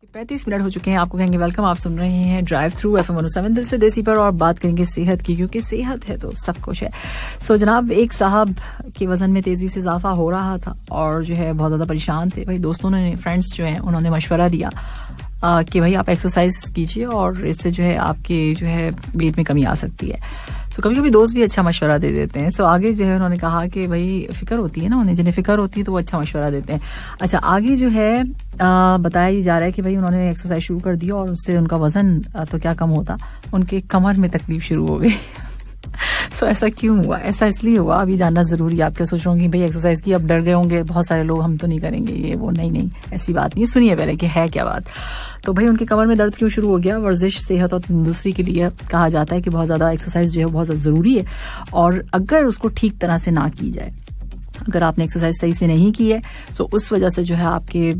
35 minute हो चुके हैं। आपको कहेंगे वेलकम। आप सुन रहे हैं ड्राइव थ्रू FM 107 दिल से देसी पर, और बात करेंगे सेहत की, क्योंकि सेहत है तो सब कुछ है। सो जनाब, एक साहब के वजन में तेजी से इजाफा हो रहा था और जो है बहुत ज्यादा परेशान थे। भाई दोस्तों ने, फ्रेंड्स जो है, उन्होंने मशवरा दिया कि भाई आप एक्सरसाइज कीजिए और इससे जो है आपके जो है वेट में कमी आ सकती है। सो कभी कभी दोस्त भी अच्छा मशवरा दे देते हैं। सो आगे जो है उन्होंने कहा कि भाई फिक्र होती है ना उन्हें, जिन्हें फिक्र होती है तो वो अच्छा मशवरा देते हैं। अच्छा, आगे जो है बताया जा रहा है कि भाई उन्होंने एक्सरसाइज शुरू कर दी और उससे उनका वजन तो क्या कम होता, उनके कमर में तकलीफ शुरू हो गई। सो ऐसा क्यों हुआ? ऐसा इसलिए हुआ, अभी जानना जरूरी है। आप क्या सोच रहे होंगे भाई एक्सरसाइज की, अब डर गए होंगे बहुत सारे लोग, हम तो नहीं करेंगे ये वो। नहीं, ऐसी बात नहीं। सुनिए पहले कि है क्या बात। तो भाई उनकी कमर में दर्द क्यों शुरू हो गया? वर्जिश सेहत और तंदुरुस्ती के लिए कहा जाता है कि बहुत ज्यादा एक्सरसाइज जो है बहुत ज्यादा जरूरी है, और अगर उसको ठीक तरह से ना की जाए, अगर आपने एक्सरसाइज सही से नहीं की है तो उस वजह से जो है आपके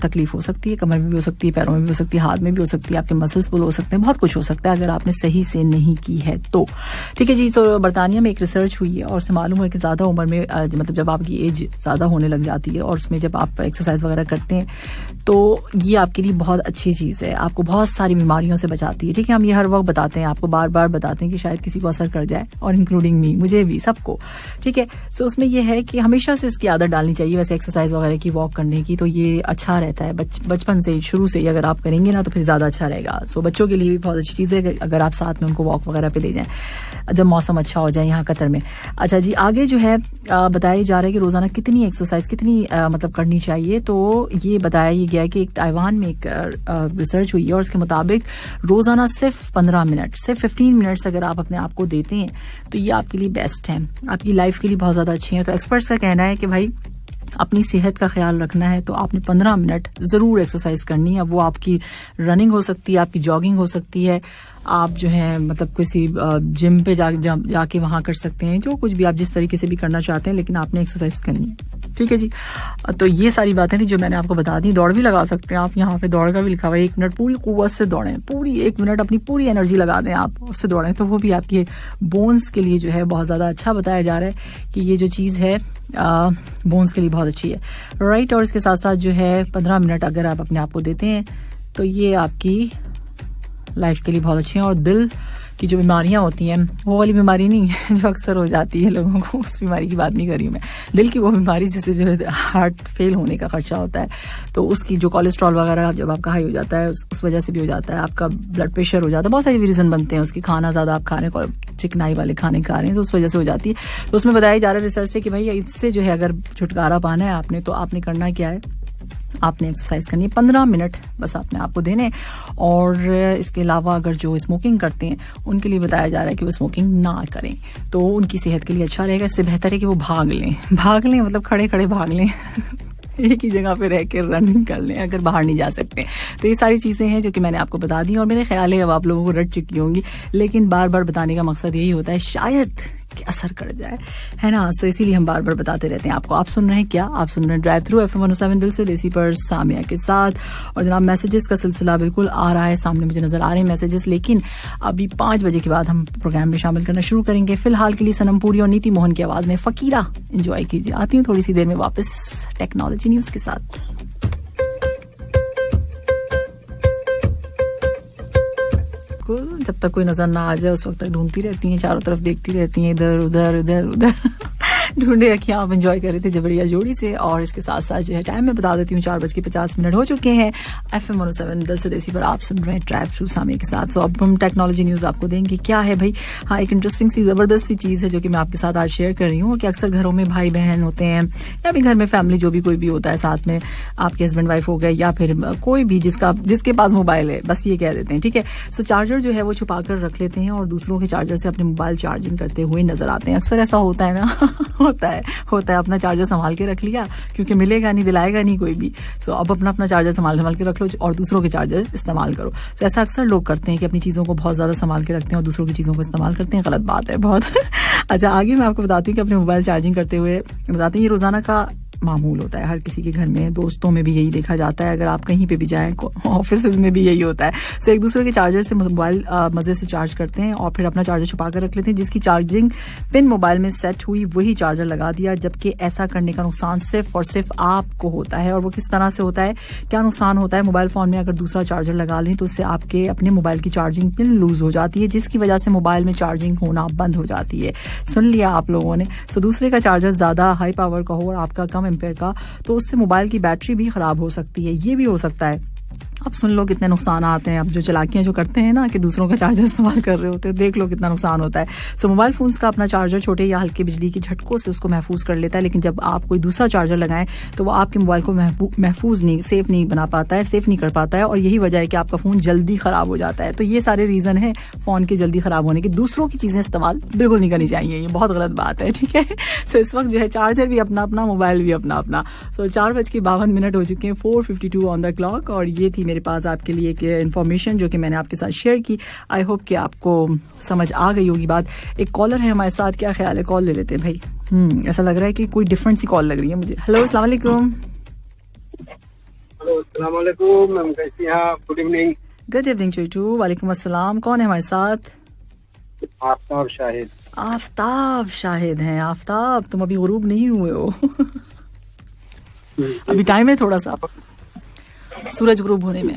तकलीफ हो सकती है। कमर में भी हो सकती है, पैरों में भी हो सकती है, हाथ में भी हो सकती है, आपके मसल्स पुल हो सकते हैं, बहुत कुछ हो सकता है अगर आपने सही से नहीं की है तो। ठीक है जी। तो बरतानिया में एक रिसर्च हुई है और उससे मालूम है कि ज्यादा उम्र में मतलब जब आपकी एज ज्यादा होने लग जाती है और उसमें जब आप एक्सरसाइज वगैरह करते हैं तो ये आपके लिए बहुत अच्छी चीज है, आपको बहुत सारी बीमारियों से बचाती है। ठीक है, हम ये हर वक्त बताते हैं, आपको बार बार बताते हैं कि शायद किसी को असर कर जाए, और इंक्लूडिंग मी, मुझे भी, सबको। ठीक है। सो उसमें यह है कि हमेशा से इसकी आदत डालनी चाहिए वैसे एक्सरसाइज वगैरह की, वॉक करने की, तो ये अच्छा रहता है। बचपन से, शुरू से ही अगर आप करेंगे ना तो फिर ज्यादा अच्छा रहेगा। सो बच्चों के लिए भी बहुत अच्छी चीज है अगर आप साथ में उनको वॉक वगैरह पे ले जाएं जब मौसम अच्छा हो जाए यहाँ कतर में। अच्छा जी, आगे जो है बताया जा रहा है कि रोजाना कितनी एक्सरसाइज मतलब करनी चाहिए। तो ये बताया गया है कि एक ताइवान में एक रिसर्च हुई है और उसके मुताबिक रोजाना सिर्फ 15 मिनट, सिर्फ 15 मिनट्स अगर आप अपने आप को देते हैं तो ये आपके लिए बेस्ट है, आपकी लाइफ के लिए बहुत ज्यादा अच्छी है। तो एक्सपर्ट्स का कहना है कि भाई अपनी सेहत का ख्याल रखना है तो आपने 15 मिनट जरूर एक्सरसाइज करनी है। वो आपकी रनिंग हो सकती है, आपकी जॉगिंग हो सकती है, आप जो है मतलब किसी जिम पे जाके वहां कर सकते हैं, जो कुछ भी आप जिस तरीके से भी करना चाहते हैं, लेकिन आपने एक्सरसाइज करनी है। ठीक है जी। तो ये सारी बातें थी जो मैंने आपको बता दी। दौड़ भी लगा सकते हैं आप, यहाँ पे दौड़ का भी लिखा हुआ है, 1 मिनट पूरी कुव्वत से दौड़ें, पूरी 1 मिनट अपनी पूरी एनर्जी लगा दें आप, उससे दौड़ें, तो वो भी आपके बोन्स के लिए जो है बहुत ज्यादा अच्छा बताया जा रहा है कि ये जो चीज है बोन्स के लिए बहुत अच्छी है। राइट। और इसके साथ साथ जो है 15 मिनट अगर आप अपने आप को देते हैं तो ये आपकी लाइफ के लिए बहुत अच्छी है। और दिल की जो बीमारियां होती हैं, वो वाली बीमारी नहीं है जो अक्सर हो जाती है लोगों को, उस बीमारी की बात नहीं कर रही मैं, दिल की वो बीमारी जिससे जो है हार्ट फेल होने का खर्चा होता है, तो उसकी जो कोलेस्ट्रॉल वगैरह जब आपका हाई हो जाता है उस वजह से भी हो जाता है, आपका ब्लड प्रेशर हो जाता है, बहुत सारे रीजन बनते हैं उसकी, खाना ज्यादा आप खा रहे हैं, चिकनाई वाले खाने खा रहे हैं तो उस वजह से हो जाती है। तो उसमें बताया जा रहा है रिसर्च से कि भाई इससे जो है अगर छुटकारा पाना है आपने, तो आपने करना क्या है, आपने एक्सरसाइज करनी है, 15 मिनट बस आपने आपको देने। और इसके अलावा अगर जो स्मोकिंग करते हैं उनके लिए बताया जा रहा है कि वो स्मोकिंग ना करें, तो उनकी सेहत के लिए अच्छा रहेगा। इससे बेहतर है कि वो भाग लें मतलब खड़े खड़े भाग लें एक ही जगह पे रह के रनिंग कर लें अगर बाहर नहीं जा सकते। तो ये सारी चीजें हैं जो कि मैंने आपको बता दी और मेरे ख्याल है अब आप लोगों को रट चुकी होंगी, लेकिन बार बार बताने का मकसद यही होता है शायद कि असर कर जाए, है ना। सो इसीलिए हम बार बार बताते रहते हैं आपको। आप सुन रहे हैं क्या? आप सुन रहे हैं ड्राइव थ्रू FM 107 दिल से देसी पर सामिया के साथ। और जनाब मैसेजेस का सिलसिला बिल्कुल आ रहा है, सामने मुझे नजर आ रहे हैं मैसेजेस, लेकिन अभी 5 बजे के बाद हम प्रोग्राम में शामिल करना शुरू करेंगे। फिलहाल के लिए सनम पुरी और नीति मोहन की आवाज में फकीरा एंजॉय कीजिए। आती हूँ थोड़ी सी देर में वापस टेक्नोलॉजी न्यूज के साथ। जब तक कोई नजर ना आ जाए उस वक्त तक ढूंढती रहती हैं, चारों तरफ देखती रहती हैं, इधर उधर इधर उधर ढूंढे रखिए। आप एंजॉय कर रहे थे जबरिया जोड़ी से। और इसके साथ साथ जो है टाइम में बता देती हूँ 4:50 हो चुके हैं। FM 107 दिल से देसी पर आप सुन रहे हैं ड्राइव थ्रू सामिया के साथ। तो अब हम टेक्नोलॉजी न्यूज आपको देंगे। क्या है भाई? हाँ, एक इंटरेस्टिंग सी जबरदस्त सी चीज है जो कि मैं आपके साथ आज शेयर कर रही हूँ कि अक्सर घरों में भाई बहन होते हैं या फिर घर में फैमिली जो भी कोई भी होता है, साथ में आपके हस्बैंड वाइफ हो गए या फिर कोई भी जिसके पास मोबाइल है, बस ये कह देते हैं, ठीक है। सो चार्जर जो है वो छुपा कर रख लेते हैं और दूसरों के चार्जर से अपने मोबाइल चार्जिंग करते हुए नजर आते हैं। अक्सर ऐसा होता है ना होता है अपना चार्जर संभाल के रख लिया क्योंकि मिलेगा नहीं, दिलाएगा नहीं कोई भी। सो अब अपना चार्जर संभाल के रख लो और दूसरों के चार्जर इस्तेमाल करो। तो ऐसा अक्सर लोग करते हैं कि अपनी चीजों को बहुत ज्यादा संभाल के रखते हैं और दूसरों की चीजों को इस्तेमाल करते हैं। गलत बात है बहुत। अच्छा, आगे मैं आपको बताती हूँ कि अपने मोबाइल चार्जिंग करते हुए बताते हैं ये रोजाना का मामूल होता है हर किसी के घर में, दोस्तों में भी यही देखा जाता है, अगर आप कहीं पे भी जाएं, ऑफिस में भी यही होता है। सो एक दूसरे के चार्जर से मोबाइल मजे से चार्ज करते हैं और फिर अपना चार्जर छुपा कर रख लेते हैं। जिसकी चार्जिंग पिन मोबाइल में सेट हुई वही चार्जर लगा दिया, जबकि ऐसा करने का नुकसान सिर्फ और सिर्फ आपको होता है। और वो किस तरह से होता है, क्या नुकसान होता है? मोबाइल फोन में अगर दूसरा चार्जर लगा लें तो उससे आपके अपने मोबाइल की चार्जिंग पिन लूज हो जाती है, जिसकी वजह से मोबाइल में चार्जिंग होना बंद हो जाती है। सुन लिया आप लोगों ने। सो दूसरे का चार्जर ज्यादा हाई पावर का हो और आपका कम एम्पेयर का, तो उससे मोबाइल की बैटरी भी खराब हो सकती है। ये भी हो सकता है। अब सुन लो कितने नुकसान आते हैं। अब जो चलाकियां जो करते हैं ना कि दूसरों का चार्जर इस्तेमाल कर रहे होते हैं, देख लो कितना नुकसान होता है। सो मोबाइल फोन्स का अपना चार्जर छोटे या हल्के बिजली के झटकों से उसको महफूज कर लेता है, लेकिन जब आप कोई दूसरा चार्जर लगाएं तो वो आपके मोबाइल को महफूज नहीं, सेफ नहीं बना पाता है, सेफ नहीं कर पाता है, और यही वजह है कि आपका फोन जल्दी खराब हो जाता है। तो ये सारे रीजन है फोन के जल्दी खराब होने के। दूसरों की चीजें इस्तेमाल बिल्कुल नहीं करनी चाहिए, ये बहुत गलत बात है, ठीक है। सो इस वक्त जो है चार्जर भी अपना अपना, मोबाइल भी अपना अपना। सो 4:52 हो चुके हैं, 4:52 ऑन द क्लॉक, और ये थी मेरे पास आपके लिए एक इन्फॉर्मेशन जो कि मैंने आपके साथ शेयर की। आई होप कि आपको समझ आ गई होगी बात। एक कॉलर है हमारे साथ, क्या ख्याल है? कॉल ले लेते हैं भाई। ऐसा लग रहा है कि कोई डिफरेंट सी कॉल लग रही है मुझे। हेलो, अस्सलाम वालेकुम। हेलो, अस्सलाम वालेकुम मैम, कैसी हैं आप? Good evening. Good evening Cheetu. वालेकुम अस्सलाम। कौन है हमारे साथ? आफ्ताब शाहिद। आफ्ताब शाहिद हैं। आफ्ताब, तुम अभी गुरूब नहीं हुए हो? अभी टाइम है थोड़ा सा सूरज गुरूब होने में।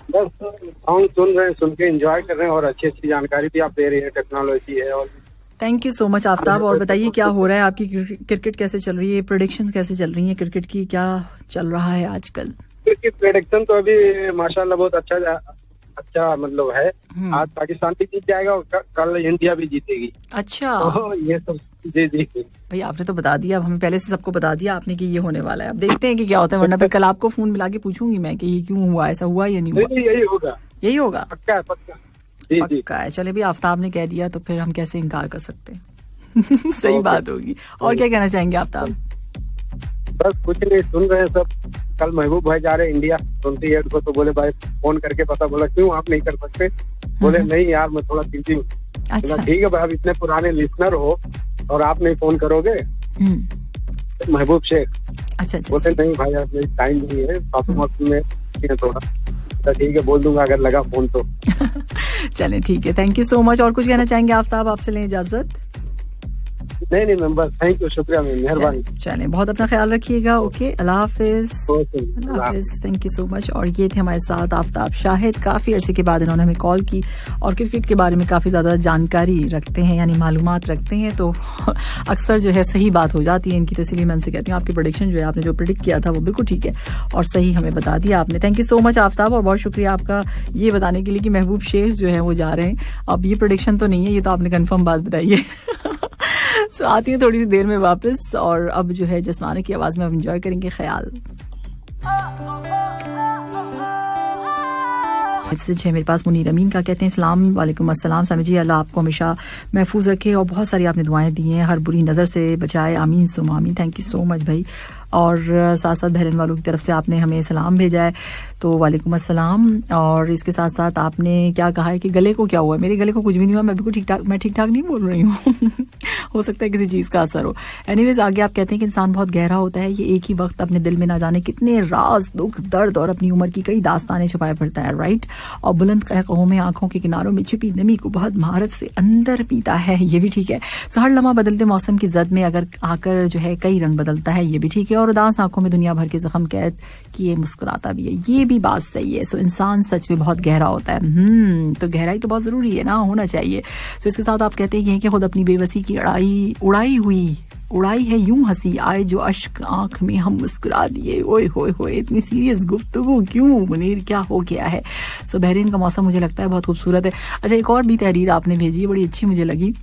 बस सॉन्ग सुन रहे हैं, सुन के एंजॉय कर रहे हैं, और अच्छी अच्छी जानकारी भी आप दे रही है, टेक्नोलॉजी है। और thank you so much Aftab. और बताइए क्या हो रहा है? आपकी क्रिकेट कैसे चल रही है? प्रेडिक्शंस कैसे चल रही है क्रिकेट की? क्या चल रहा है आजकल? क्रिकेट प्रेडिक्शन तो अभी माशाल्लाह बहुत अच्छा मतलब है। आज पाकिस्तान भी जीत जाएगा और कल इंडिया भी जीतेगी। अच्छा, तो ये सब जी भाई आपने तो बता दिया, अब हमें पहले से सबको बता दिया आपने कि ये होने वाला है। अब देखते हैं कि क्या होता है, वरना फिर कल आपको फोन मिला के पूछूंगी मैं कि ये क्यों हुआ, ऐसा हुआ या नहीं हुआ। यही होगा, यही होगा, पक्का है, पक्का जी पक्का है। चले भी आफ्ताब ने कह दिया तो फिर हम कैसे इनकार कर सकते हैं। सही बात होगी। और क्या कहना चाहेंगे आफ्ताब? बस कुछ नहीं, सुन रहे हैं सब। कल महबूब भाई जा रहे हैं इंडिया 28 को, तो बोले भाई फोन करके पता, बोला क्यों आप नहीं कर सकते? बोले नहीं यार मैं थोड़ा बिजी हूँ। अच्छा, ठीक है भाई, आप इतने पुराने लिसनर हो और आप नहीं फोन करोगे? महबूब शेख। अच्छा, बोलते नहीं भाई आप टाइम नहीं है, में थोड़ा। तो ठीक है, बोल दूंगा अगर लगा फोन तो। चले ठीक है, थैंक यू सो मच। और कुछ कहना चाहेंगे आफ्ताब? आपसे लें इजाजत? नहीं मैम, बस थैंक यू, शुक्रिया मैम, मेहरबानी। चलें, बहुत अपना ख्याल रखिएगा। Okay, Allah Hafiz. Allah Hafiz, thank you so much. और ये थे हमारे साथ आफ्ताब शाहिद। काफी अरसे के बाद इन्होंने हमें कॉल की और क्रिकेट के बारे में काफी ज्यादा जानकारी रखते हैं, यानी मालूमात रखते हैं, तो अक्सर जो है सही बात हो जाती है इनकी। तो इसलिए मैं उनसे कहती हूँ आपकी प्रेडिक्शन जो है, आपने जो प्रेडिक्ट किया था वो बिल्कुल ठीक है और सही हमें बता दिया आपने। Thank you so much Aftab, और बहुत शुक्रिया आपका ये बताने के लिए कि महबूब शेख जो है वो जा रहे हैं। अब ये प्रेडिक्शन तो नहीं है, ये तो आपने कंफर्म बात बताई है। So, आती है थोड़ी सी देर में वापस, और अब जो है जसमाने की आवाज में हम एंजॉय करेंगे ख्याल। है मेरे पास मुनीर अमीन का, कहते हैं सलाम वालेकुम अस्सलाम सामी जी, अल्लाह आपको हमेशा महफूज रखे और बहुत सारी आपने दुआएं दी हैं, हर बुरी नज़र से बचाए, आमीन सुम आमीन। थैंक यू सो मच भाई। और साथ साथ बहरन वालों की तरफ से आपने हमें सलाम भेजा है, तो वालेकुम अस्सलाम। और इसके साथ साथ आपने क्या कहा है कि गले को क्या हुआ है? मेरे गले को कुछ भी नहीं हुआ, मैं बिल्कुल ठीक ठाक, मैं ठीक ठाक नहीं बोल रही हूँ। हो सकता है किसी चीज़ का असर हो। एनीवेज, आगे आप कहते हैं कि इंसान बहुत गहरा होता है, ये एक ही वक्त अपने दिल में ना जाने कितने राज, दुख, दर्द और अपनी उम्र की कई दास्तानें छुपाए फिरता है, राइट। और बुलंद कहकों में आंखों के किनारों में छिपी नमी को बहुत महारत से अंदर पीता है, ये भी ठीक है। सो हर लम्हा बदलते मौसम की जद में अगर आकर जो है कई रंग बदलता है, ये भी ठीक है। और उदास आंखों में दुनिया भर के जख्म कैद किए मुस्कुराता भी है, ये भी बात सही है। सो इंसान सच में बहुत गहरा होता है। तो गहराई तो बहुत जरूरी है ना, होना चाहिए। सो इसके साथ आप कहते हैं कि खुद अपनी बेबसी की उड़ाई है यूं हंसी आए जो अश्क आंख में हम मुस्कुरा दिए। ओए होए होए, इतनी सीरियस गुफ्तगू क्यों मुनीर, क्या हो गया है? सो बहरीन का मौसम मुझे लगता है बहुत खूबसूरत है। अच्छा, एक और भी तहरीर आपने भेजी है, बड़ी अच्छी मुझे लगी।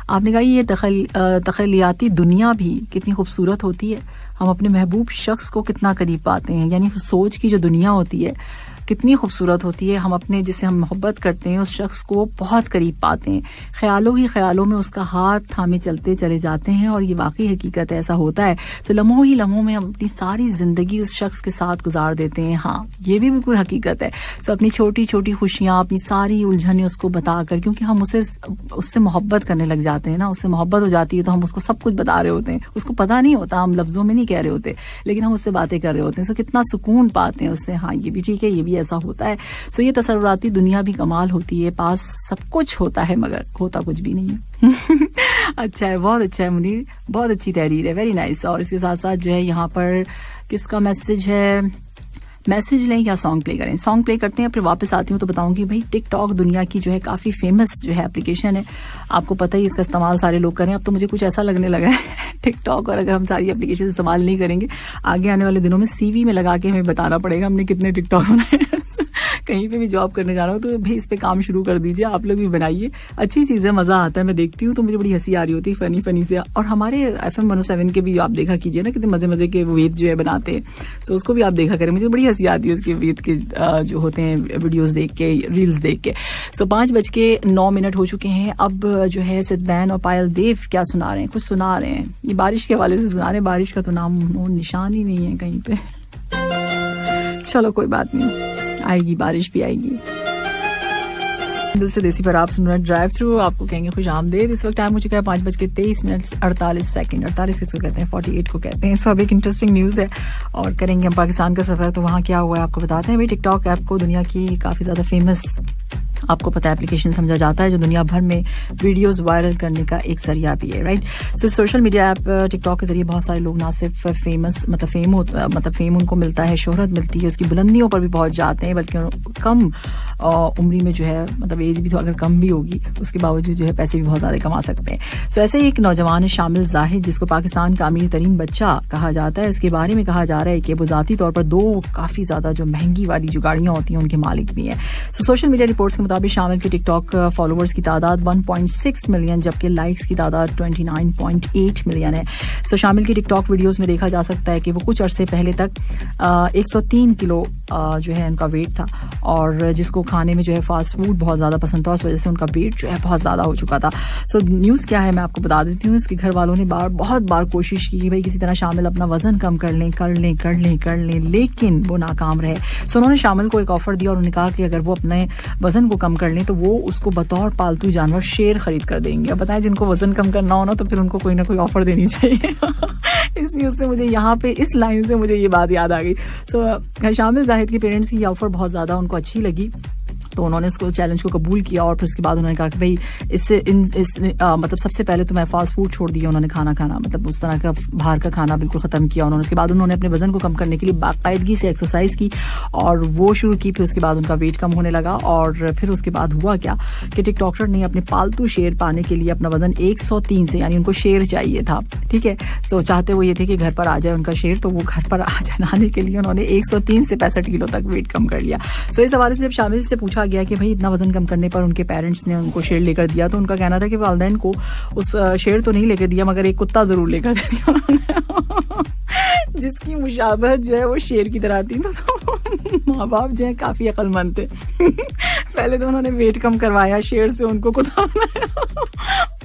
आपने कहा ये तखयलियाती दुनिया भी कितनी खूबसूरत होती है, हम अपने महबूब शख्स को कितना करीब पाते हैं। यानी सोच की जो दुनिया होती है कितनी खूबसूरत होती है। हम अपने जिसे हम मोहब्बत करते हैं उस शख्स को बहुत करीब पाते हैं, ख्यालों ही ख्यालों में उसका हाथ थामे चलते चले जाते हैं, और ये वाकई हकीकत है, ऐसा होता है। तो लम्हों ही लम्हों में हम अपनी सारी जिंदगी उस शख्स के साथ गुजार देते हैं। हाँ, ये भी बिल्कुल हकीकत है। तो अपनी छोटी छोटी खुशियां, अपनी सारी उलझनें उसको बताकर, क्योंकि हम उससे मोहब्बत करने लग जाते हैं ना, उससे मोहब्बत हो जाती है तो हम उसको सब कुछ बता रहे होते हैं। उसको पता नहीं होता, हम लफ्जों में नहीं कह रहे होते, लेकिन हम उससे बातें कर रहे होते हैं। सो कितना सुकून पाते हैं उससे। हाँ, ये भी ठीक है, ये भी ऐसा होता है। सो ये तसव्वुराती दुनिया भी कमाल होती है, पास सब कुछ होता है मगर होता कुछ भी नहीं है। अच्छा है, बहुत अच्छा है मुनीर, बहुत अच्छी तहरीर है, वेरी नाइस। और इसके साथ साथ जो है यहाँ पर किसका मैसेज है, मैसेज लें या सॉन्ग प्ले करें? सॉन्ग प्ले करते हैं, फिर वापस आती हूँ तो बताऊंगी भाई टिकटॉक दुनिया की जो है काफी फेमस जो है एप्लीकेशन है। आपको पता ही इसका इस्तेमाल सारे लोग करें। अब तो मुझे कुछ ऐसा लगने लगा है टिकटॉक, और अगर हम सारी एप्लीकेशन इस्तेमाल नहीं करेंगे आगे आने वाले दिनों में सीवी में लगा के हमें बताना पड़ेगा हमने कितने टिकटॉक बनाए। कहीं पे भी जॉब करने जा रहा हूँ तो भाई इस पे काम शुरू कर दीजिए, आप लोग भी बनाइए, अच्छी चीज़ है, मज़ा आता है। मैं देखती हूँ तो मुझे बड़ी हंसी आ रही होती है, फनी फनी से। और हमारे FM 107 के भी आप देखा कीजिए ना, कितने मज़े मज़े के वेद जो है बनाते हैं, तो उसको भी आप देखा करें। मुझे बड़ी हंसी आती है उसके वेद के जो होते हैं वीडियोज़ देख के, रील्स देख के। सो 5:09 हो चुके हैं। अब जो है सिद्धैन और पायल देव क्या सुना रहे हैं, कुछ सुना रहे हैं, ये बारिश के हवाले से सुना रहे हैं। बारिश का तो नाम निशान ही नहीं है कहीं पे। चलो कोई बात नहीं, आएगी, बारिश भी आएगी। दिल से देसी पर आप सुन रहे हैं ड्राइव थ्रू, आपको कहेंगे खुश आमदेद। इस वक्त टाइम हो चुका है 5:23:48। 48 किसको कहते हैं, 48 को कहते हैं। सब एक इंटरेस्टिंग न्यूज़ है और करेंगे हम पाकिस्तान का सफर। तो वहाँ क्या हुआ है आपको बताते हैं। भाई टिकटॉक ऐप को दुनिया की काफ़ी ज़्यादा फेमस, आपको पता है, एप्लीकेशन समझा जाता है जो दुनिया भर में वीडियोस वायरल करने का एक जरिया भी है, राइट। सो सोशल मीडिया ऐप टिकटॉक के जरिए बहुत सारे लोग ना सिर्फ फेमस मतलब फेम उनको मिलता है, शोहरत मिलती है, उसकी बुलंदियों पर भी पहुंच जाते हैं, बल्कि कम उम्री में जो है, मतलब एज भी तो अगर कम भी होगी उसके बावजूद जो है पैसे भी बहुत ज़्यादा कमा सकते हैं। सो ऐसे ही एक नौजवान है शामिल जाहिद, जिसको पाकिस्तान का अमीर तरीन बच्चा कहा जाता है। इसके बारे में कहा जा रहा है कि वो ज़ाती तौर पर 2 काफ़ी ज़्यादा जो महंगी वाली जो गाड़ियाँ होती हैं उनके मालिक भी हैं। सो सोशल मीडिया रिपोर्ट्स के मुताबिक शामिल के टिकटॉक फॉलोअर्स की तादाद 1.6 मिलियन, जबकि लाइक्स की तादाद 29.8 मिलियन है। सो शामिल की टिकटॉक वीडियोस में देखा जा सकता है कि वो कुछ अरसे पहले तक 103 किलो जो है उनका वेट था, और जिसको खाने में जो है फास्ट फूड बहुत ज़्यादा पसंद था, उस वजह से उनका वेट जो है बहुत ज़्यादा हो चुका था। सो न्यूज़ क्या है मैं आपको बता देती हूँ। इसके घर वालों ने बहुत बार कोशिश की कि भाई किसी तरह शामिल अपना वजन कम कर लें, लेकिन वो नाकाम रहे। सो उन्होंने शामिल को एक ऑफर दिया और उन्होंने कहा कि अगर वो अपने वजन को कम कर लें तो वो उसको बतौर पालतू जानवर शेर खरीद कर देंगे। अब बताएं, जिनको वजन कम करना हो ना तो फिर उनको कोई ना कोई ऑफर देनी चाहिए। इस न्यूज़ से मुझे यहाँ पे इस लाइन से मुझे ये बात याद आ गई। सो शामिल जाहिद के पेरेंट्स की ये ऑफर बहुत ज़्यादा उनको अच्छी लगी, तो उन्होंने उसको चैलेंज को कबूल किया, और फिर उसके बाद उन्होंने कहा कि भाई इससे मतलब सबसे पहले तो मैं फास्ट फूड छोड़ दिया उन्होंने खाना, मतलब उस तरह का बाहर का खाना बिल्कुल ख़त्म किया उन्होंने। उसके बाद उन्होंने अपने वजन को कम करने के लिए बाकायदगी से एक्सरसाइज की और वो शुरू की। फिर उसके बाद उनका वेट कम होने लगा, और फिर उसके बाद हुआ क्या कि टिकटॉकर ने अपने पालतू शेर पाने के लिए अपना वजन 103 से, यानी उनको शेर चाहिए था, ठीक है। सो चाहते वो ये थे कि घर पर आ जाए उनका शेर, तो वो घर पर आ जाने के लिए उन्होंने 103 से 65 किलो तक वेट कम कर लिया। सो इस हवाले से जब शामिल से पूछा गया कि भाई इतना वजन कम करने पर उनके पेरेंट्स ने उनको शेर लेकर दिया, तो उनका कहना था कि वालिदैन को उस शेर तो नहीं लेकर दिया, मगर एक कुत्ता जरूर लेकर दे दिया उन्होंने, जिसकी मुशाबहत जो है वो शेर की तरह थी। तो माँ बाप जो है काफी अक्लमंद थे। पहले तो उन्होंने वेट कम करवाया, शेर से उनको कुत्ता बनाया,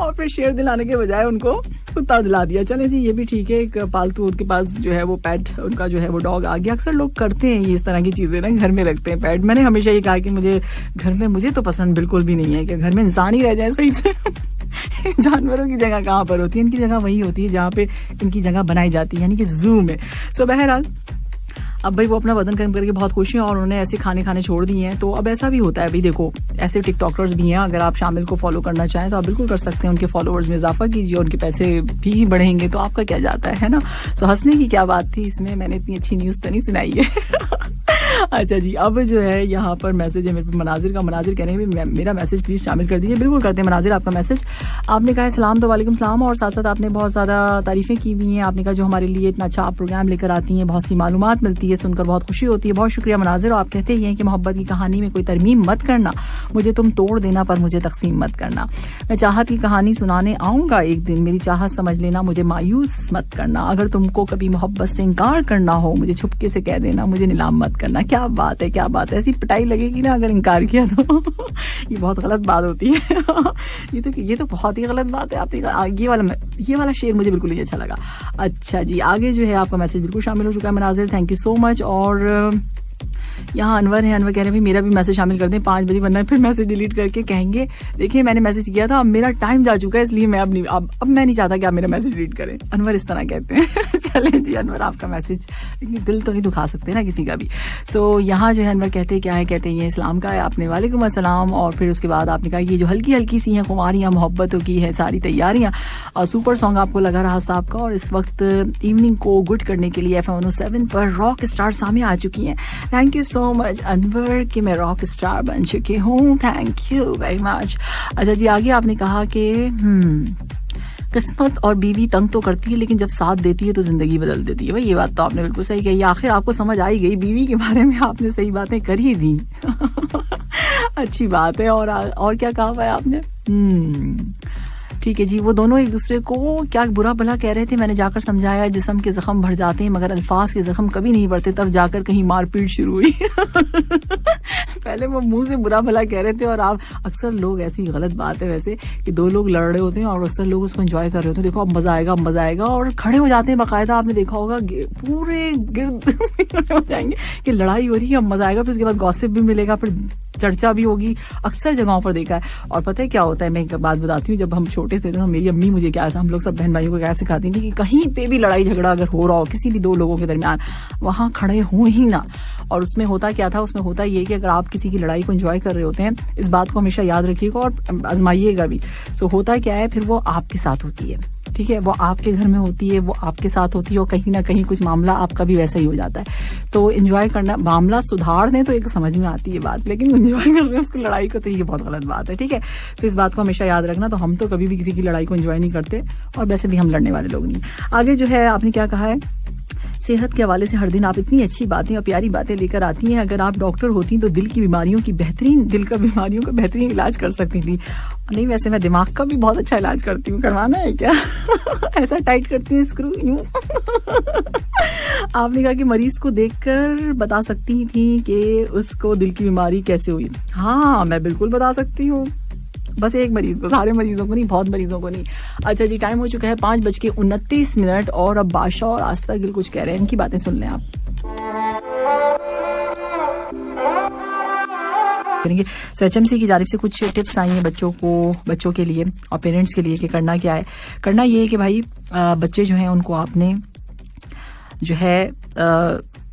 और फिर शेर दिलाने के बजाय उनको कुत्ता दिला दिया। चले जी, ये भी ठीक है, एक पालतू उनके पास जो है वो पेट उनका जो है वो डॉग आ गया। अक्सर लोग करते हैं ये इस तरह की चीजें ना, घर में रखते हैं पेट। मैंने हमेशा ये कहा कि मुझे घर में, मुझे तो पसंद बिल्कुल भी नहीं है कि घर में इंसान ही रह जाए सही से। जानवरों की जगह कहाँ पर होती है, इनकी जगह वही होती है जहाँ पे इनकी जगह बनाई जाती है, यानी कि जू में। सो बहरहाल अब भाई वो अपना वजन कम करके बहुत खुश हैं और उन्होंने ऐसे खाने छोड़ दिए हैं। तो अब ऐसा भी होता है भाई, देखो ऐसे टिकटॉकर्स भी हैं, अगर आप शामिल को फॉलो करना चाहें तो आप बिल्कुल कर सकते हैं, उनके फॉलोअर्स में इजाफा कीजिए, उनके पैसे भी बढ़ेंगे, तो आपका क्या जाता है ना। सो हंसने की क्या बात थी इसमें, मैंने इतनी अच्छी न्यूज़ तो नहीं सुनाई है। अच्छा जी, अब जो है यहाँ पर मैसेज है मेरे पे मनाजिर का। मनाजिर कह रहे हैं मेरा मैसेज प्लीज शामिल कर दीजिए। बिल्कुल करते हैं मनाजिर आपका मैसेज। आपने कहा है सलाम, तो वालेकुम सलाम, और साथ साथ आपने बहुत ज़्यादा तारीफ़ें की हुई हैं। आपने कहा जो हमारे लिए इतना अच्छा प्रोग्राम लेकर आती हैं, बहुत सी मालूमात मिलती है, सुनकर बहुत खुशी होती है। बहुत शुक्रिया मनाजिर। और आप कहते ही हैं कि मोहब्बत की कहानी में कोई तरमीम मत करना, मुझे तुम तोड़ देना पर मुझे तकसीम मत करना। मैं चाहत की कहानी सुनाने आऊँगा एक दिन, मेरी चाहत समझ लेना, मुझे मायूस मत करना। अगर तुमको कभी मोहब्बत से इनकार करना हो, मुझे छुपके से कह देना, मुझे नीलाम मत करना। क्या बात है, क्या बात है, ऐसी पिटाई लगेगी ना अगर इनकार किया तो। ये बहुत गलत बात होती है। ये तो बहुत ही गलत बात है। आपने ये वाला शेर मुझे बिल्कुल नहीं अच्छा लगा। अच्छा जी, आगे जो है आपका मैसेज बिल्कुल शामिल हो चुका है मनाजिर, थैंक यू सो मच। और यहाँ अनवर है, अनवर कह रहे हैं भाई मेरा भी मैसेज शामिल कर दें 5 बजे, वरना फिर मैसेज डिलीट करके कहेंगे देखिए मैंने मैसेज किया था, अब मेरा टाइम जा चुका है, इसलिए मैं अब मैं नहीं चाहता कि आप मेरा मैसेज डिलीट करें। अनवर इस तरह कहते हैं। चले जी अनवर, आपका मैसेज, लेकिन दिल तो नहीं दुखा सकते ना किसी का भी। सो यहाँ जो है अनवर कहते हैं क्या है, कहते हैं ये इस्लाम का है। आपने वालेकुम अस्सलाम। और फिर उसके बाद आपने कहा ये जो हल्की हल्की सी हैं खुमारियाँ मोहब्बतों की है सारी तैयारियाँ, और सुपर सॉन्ग आपको लगा रहा साहब का। और इस वक्त इवनिंग को गुड करने के लिए FM 107 पर रॉक स्टार सामने आ चुकी हैं। Thank you so much Anwar कि मैं रॉक स्टार बन चुकी हूँ, थैंक यू वेरी मच। अच्छा जी, आगे आपने कहा कि किस्मत और बीवी तंग तो करती है, लेकिन जब साथ देती है तो जिंदगी बदल देती है। भाई ये बात तो आपने बिल्कुल सही कही। आखिर आपको समझ आई गई बीवी के बारे में, आपने सही बातें कर ही दी। अच्छी बात है। और क्या कहा है आपने? ठीक है जी, वो दोनों एक दूसरे को क्या बुरा भला कह रहे थे, मैंने जाकर समझाया जिस्म के जख्म भर जाते हैं मगर अल्फाज के जख्म कभी नहीं बढ़ते, तब जाकर कहीं मारपीट शुरू हुई। पहले वो मुंह से बुरा भला कह रहे थे, और आप अक्सर लोग, ऐसी गलत बात है वैसे कि दो लोग लड़ रहे होते हैं और अक्सर लोग उसको एंजॉय कर रहे होते हैं, देखो अब मजा आएगा अब मजा आएगा, और खड़े हो जाते हैं बाकायदा। आपने देखा होगा पूरे गिर्द खड़े हो जाएंगे कि लड़ाई हो रही है, अब मजा आएगा, फिर उसके बाद गॉसिप भी मिलेगा, फिर चर्चा भी होगी। अक्सर जगहों पर देखा है। और पता है क्या होता है, मैं एक बात बताती हूँ, जब हम छोटे थे तो मेरी अम्मी मुझे क्या, हम लोग सब बहन भाइयों को क्या सिखाती थी कि कहीं पे भी लड़ाई झगड़ा अगर हो रहा हो किसी भी दो लोगों के दरमियान, वहां खड़े हो ही ना। और उसमें होता क्या था, उसमें होता ये कि अगर आप किसी की लड़ाई को एंजॉय कर रहे होते हैं, इस बात को हमेशा याद रखिएगा और आजमाइएगा भी। सो होता क्या है, फिर वो आपके साथ होती है, ठीक है, वो आपके घर में होती है, वो आपके साथ होती है, और कहीं ना कहीं कुछ मामला आपका भी वैसा ही हो जाता है। तो एंजॉय करना, मामला सुधार दें तो एक समझ में आती है बात, लेकिन एंजॉय कर रहे हैं उसको लड़ाई को, तो ये बहुत गलत बात है, ठीक है। तो इस बात को हमेशा याद रखना। तो हम तो कभी भी किसी की लड़ाई को एंजॉय नहीं करते, और वैसे भी हम लड़ने वाले लोग नहीं। आगे जो है आपने क्या कहा है, सेहत के हवाले से हर दिन आप इतनी अच्छी बातें और प्यारी बातें लेकर आती हैं, अगर आप डॉक्टर होती तो दिल की बीमारियों का बेहतरीन इलाज कर सकती थी। नहीं, वैसे मैं दिमाग का भी बहुत अच्छा इलाज करती हूँ, करवाना है क्या? ऐसा टाइट करती हूँ स्क्रू यूं। आपने कहा कि मरीज को देखकर बता सकती थी कि उसको दिल की बीमारी कैसे हुई। हाँ, मैं बिल्कुल बता सकती हूँ, बस एक मरीज को, सारे मरीजों को नहीं, बहुत मरीजों को नहीं। अच्छा जी, टाइम हो चुका है 5:29, और अब बादशाह और आस्था गिल कुछ कह रहे हैं, इनकी बातें सुन लें आप। करेंगे तो HMC की जानिब से कुछ टिप्स आई हैं बच्चों के लिए और पेरेंट्स के लिए कि करना क्या है। करना ये है कि भाई बच्चे जो हैं उनको आपने जो है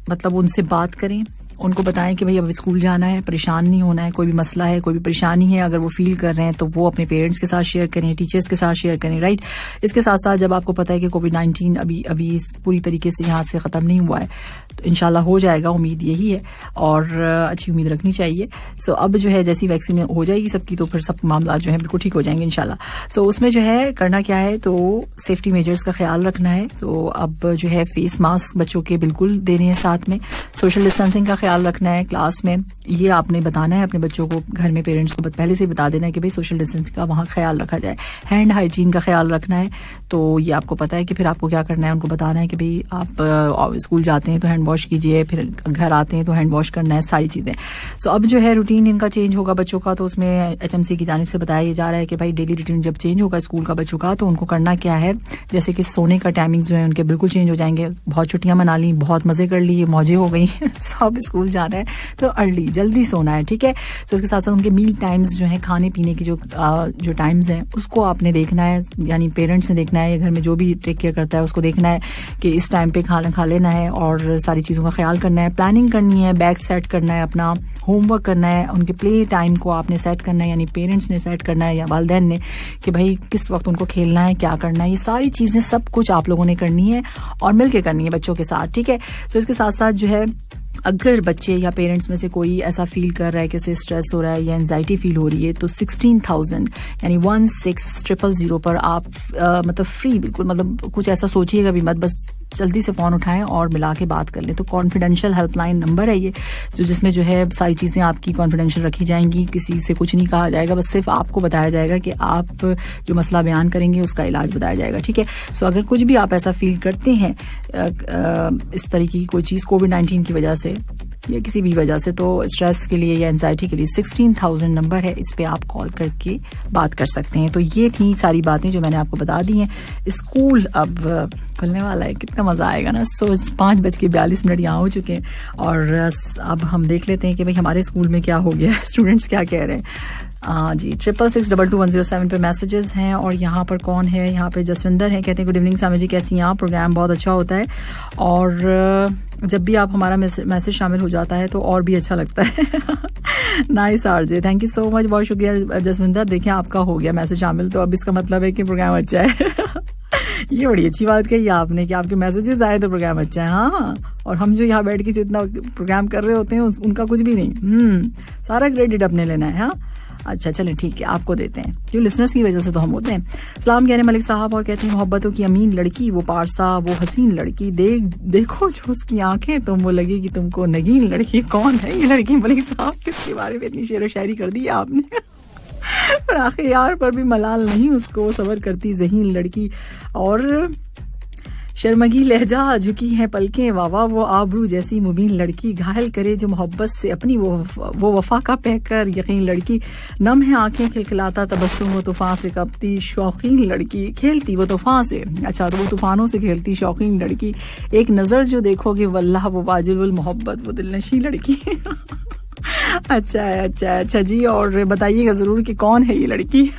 मतलब उनसे बात करें, उनको बताएं कि भाई अब स्कूल जाना है, परेशान नहीं होना है, कोई भी मसला है, कोई भी परेशानी है, अगर वो फील कर रहे हैं तो वो अपने पेरेंट्स के साथ शेयर करें, टीचर्स के साथ शेयर करें, राइट। इसके साथ साथ जब आपको पता है कि कोविड-19 अभी पूरी तरीके से यहाँ से ख़त्म नहीं हुआ है, तो इंशाल्लाह हो जाएगा, उम्मीद यही है, और अच्छी उम्मीद रखनी चाहिए। सो अब जो है जैसी वैक्सीन हो जाएगी सबकी, तो फिर सब मामला जो है बिल्कुल ठीक हो जाएंगे इंशाल्लाह। सो उसमें जो है करना क्या है, तो सेफ्टी मेजर्स का ख्याल रखना है। तो अब जो है फेस मास्क बच्चों के बिल्कुल देने हैं, साथ में सोशल डिस्टेंसिंग का ख्याल रखना है। क्लास में ये आपने बताना है अपने बच्चों को, घर में पेरेंट्स को पहले से बता देना है कि भाई सोशल डिस्टेंस का वहाँ ख्याल रखा जाए। हैंड हाइजीन का ख्याल रखना है, तो ये आपको पता है कि फिर आपको क्या करना है, उनको बताना है कि भाई आप स्कूल जाते हैं तो हैंड वॉश कीजिए, फिर घर आते हैं तो हैंड वॉश करना है, सारी चीजें। सो अब जो है रूटीन इनका चेंज होगा बच्चों का, तो उसमें HMC की जानिब से बताया जा रहा है कि भाई डेली रूटीन जब चेंज होगा स्कूल का बच्चों का, तो उनको करना क्या है, जैसे कि सोने का टाइमिंग जो है उनके बिल्कुल चेंज हो जाएंगे। बहुत छुट्टियां मना ली, बहुत मजे कर लिए, मौजें हो गई, सब स्कूल जाना है तो अर्ली जल्दी सोना है, ठीक है। तो इसके साथ साथ उनके मील टाइम्स जो है, खाने पीने की जो टाइम्स हैं उसको आपने देखना है, यानी पेरेंट्स ने देखना है, या घर में जो भी टेक केयर करता है उसको देखना है कि इस टाइम पे खाना खा लेना है, और सारी चीजों का ख्याल करना है, प्लानिंग करनी है, बैग सेट करना है, अपना होमवर्क करना है, उनके प्ले टाइम को आपने सेट करना है, यानी पेरेंट्स ने सेट करना है या वालिदैन ने, कि भाई किस वक्त उनको खेलना है, क्या करना है, ये सारी चीजें सब कुछ आप लोगों ने करनी है और मिलके करनी है बच्चों के साथ, ठीक है। तो इसके साथ साथ जो है अगर बच्चे या पेरेंट्स में से कोई ऐसा फील कर रहा है कि उसे स्ट्रेस हो रहा है या एंजाइटी फील हो रही है, तो 16,000 यानी 16,000 पर आप मतलब फ्री, बिल्कुल मतलब कुछ ऐसा सोचिएगा भी मत, बस जल्दी से फोन उठाएं और मिला के बात कर लें। तो कॉन्फिडेंशियल हेल्पलाइन नंबर है ये, जो जिसमें जो है सारी चीजें आपकी कॉन्फिडेंशियल रखी जाएंगी, किसी से कुछ नहीं कहा जाएगा, बस सिर्फ आपको बताया जाएगा कि आप जो मसला बयान करेंगे उसका इलाज बताया जाएगा, ठीक है। सो अगर कुछ भी आप ऐसा फील करते हैं इस तरीके की कोई चीज कोविड-19 की वजह से, या किसी भी वजह से, तो स्ट्रेस के लिए या एंजाइटी के लिए 16,000 नंबर है, इस पे आप कॉल करके बात कर सकते हैं। तो ये थी सारी बातें जो मैंने आपको बता दी हैं। स्कूल अब खुलने वाला है, कितना मजा आएगा ना। 5:42 यहाँ हो चुके हैं और अब हम देख लेते हैं कि भाई हमारे स्कूल में क्या हो गया है, स्टूडेंट्स क्या कह रहे हैं। जी 66622107 पे मैसेजेस हैं और यहाँ पर कौन है, यहाँ पे जसविंदर हैं, कहते हैं गुड इवनिंग सामी जी, कैसी हैं आप? प्रोग्राम बहुत अच्छा होता है और जब भी आप हमारा मैसेज शामिल हो जाता है तो और भी अच्छा लगता है। Nice RJ, thank you so much, बहुत शुक्रिया जसविंदर। देखिए आपका हो गया मैसेज शामिल, तो अब इसका मतलब है कि प्रोग्राम अच्छा है। ये बड़ी अच्छी बात कही आपने कि आपके मैसेजेस आए तो प्रोग्राम अच्छा है। हाँ, और हम जो यहाँ बैठ के जितना प्रोग्राम कर रहे होते हैं उनका कुछ भी नहीं, सारा क्रेडिट अपने लेना है। हाँ अच्छा चलें ठीक है, आपको देते हैं, क्यों लिसनर्स की वजह से तो हम होते हैं। सलाम कह रहे मलिक साहब और कहते हैं मोहब्बतों की अमीन लड़की, वो पारसा वो हसीन लड़की, देखो जो उसकी आंखें तुम, वो लगेगी तुमको नगीन लड़की। कौन है ये लड़की मलिक साहब, किसके बारे में इतनी शेर व शायरी कर दी है आपने? पर आखिर यार पर भी मलाल नहीं उसको, सबर करती जहीन लड़की और शर्मगी लहजा, झुकी है पलकें वावा, वो आबरू जैसी मुबीन लड़की, घायल करे जो मोहब्बत से अपनी वो वफा का पहकर यकीन लड़की, नम है आंखें खिलखिलाता तबस्सुम, वो तूफान से कपती शौकीन लड़की, खेलती वो तूफान से, अच्छा तो वो तूफानों से खेलती शौकीन लड़की, एक नजर जो देखोगे वल्लाह वो वाजिबुल मोहब्बत, वो दिलनशी लड़की। अच्छा जी, और बताइएगा जरूर कि कौन है ये लड़की।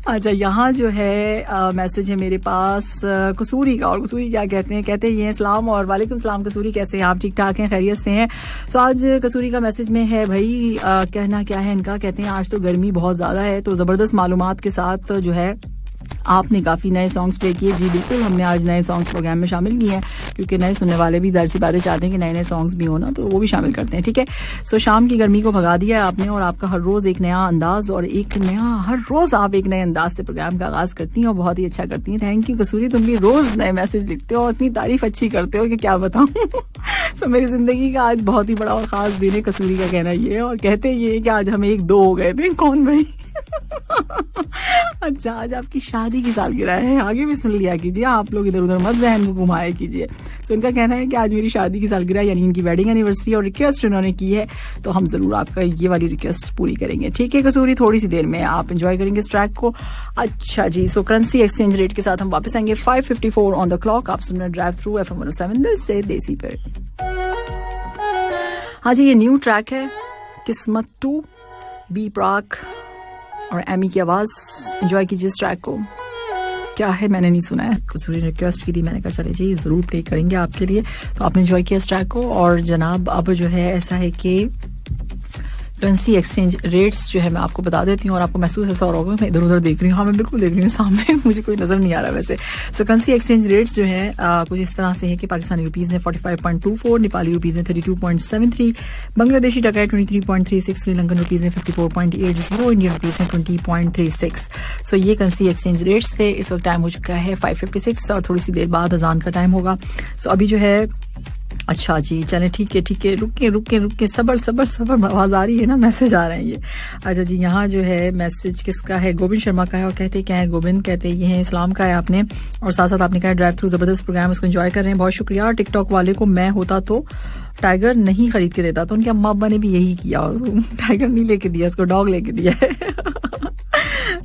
अच्छा यहाँ जो है मैसेज है मेरे पास कसूरी का, और कसूरी क्या कहते हैं, कहते हैं ये सलाम और वालेकुम सलाम कसूरी, कैसे हैं आप? ठीक ठाक हैं, खैरियत से हैं? तो आज कसूरी का मैसेज में है भाई कहना क्या है इनका, कहते हैं आज तो गर्मी बहुत ज्यादा है, तो जबरदस्त मालूमात के साथ जो है आपने काफी नए सॉन्ग्स प्ले किए। जी बिल्कुल, हमने आज नए सॉन्ग्स प्रोग्राम में शामिल किए हैं क्योंकि नए सुनने वाले भी जाहिर सी बातें चाहते हैं कि नए नए सॉन्ग्स भी हो ना, तो वो भी शामिल करते हैं। ठीक है, सो शाम की गर्मी को भगा दिया है आपने और आपका हर रोज एक नया अंदाज और एक नया, हर रोज आप एक नए अंदाज से प्रोग्राम का आगाज करती हैं और बहुत ही अच्छा करती हैं। थैंक यू कसूरी, तुम भी रोज नए मैसेज लिखते हो और इतनी तारीफ अच्छी करते हो कि क्या बताऊं। सो मेरी जिंदगी का आज बहुत ही बड़ा और खास दिन है, कसूरी का कहना ये है, और कहते ये कि आज हम 1-2 हो गए थे। कौन भाई? अच्छा आज आपकी शादी की सालगिरह है, आगे भी सुन लिया कीजिए, आप लोग इधर उधर मत जहन को घुमाया कीजिए। सो इनका कहना है कि आज मेरी शादी की सालगिरह यानी इनकी वेडिंग एनिवर्सरी, और रिक्वेस्ट उन्होंने की है तो हम जरूर आपका ये वाली रिक्वेस्ट पूरी करेंगे। ठीक है कसूरी, थोड़ी सी देर में आप एंजॉय करेंगे इस ट्रैक को। अच्छा जी, सो करेंसी एक्सचेंज रेट के साथ हम वापस आएंगे 5:54 ऑन द क्लॉक। आप सुन रहे ड्राइव थ्रू FM 107 दिल से देसी पर। हाँ जी, ये न्यू ट्रैक है किस्मत 2, बी प्राक और एमी की आवाज। एंजॉय कीजिए इस ट्रैक को। क्या है मैंने नहीं सुना है, कसूरी ने रिक्वेस्ट की थी, मैंने कहा चले जी जरूर प्ले करेंगे आपके लिए। तो आपने एंजॉय किया इस ट्रैक को। और जनाब अब जो है ऐसा है कि करेंसी एक्सचेंज रेट्स जो है मैं आपको बता देती हूँ और आपको महसूस ऐसा हो रहा होगा मैं इधर उधर देख रही हूँ। हाँ मैं बिल्कुल देख रही हूँ सामने, मुझे कोई नजर नहीं आ रहा वैसे। सो करेंसी एक्सचेंज रेट्स जो है कुछ इस तरह से है कि पाकिस्तानी रुपीज ने 45.24, नेपाली रुपीज ने 32.73, बांग्लादेशी टका 23.36, श्रीलंकन रुपीज ने 54.80, इंडियन रुपीज ने 20.36। सो ये करेंसी एक्सचेंज रेट्स थे। इस वक्त टाइम हो चुका है 5:56 और थोड़ी सी देर बाद अजान का टाइम होगा। सो अभी जो है अच्छा जी चलें ठीक है, रुके सबर आवाज आ रही है ना, मैसेज आ रहे हैं ये। अच्छा जी, यहाँ जो है मैसेज किसका है, गोविंद शर्मा का है और कहते क्या है गोविंद, कहते ये है इस्लाम का है आपने, और साथ साथ आपने कहा ड्राइव थ्रू जबरदस्त प्रोग्राम, उसको एंजॉय कर रहे हैं, बहुत शुक्रिया। और टिकटॉक वाले को मैं होता तो टाइगर नहीं खरीद के देता, तो उनके अम्मा अब्बा ने भी यही किया और उसको टाइगर नहीं लेके दिया, उसको डॉग लेके दिया है।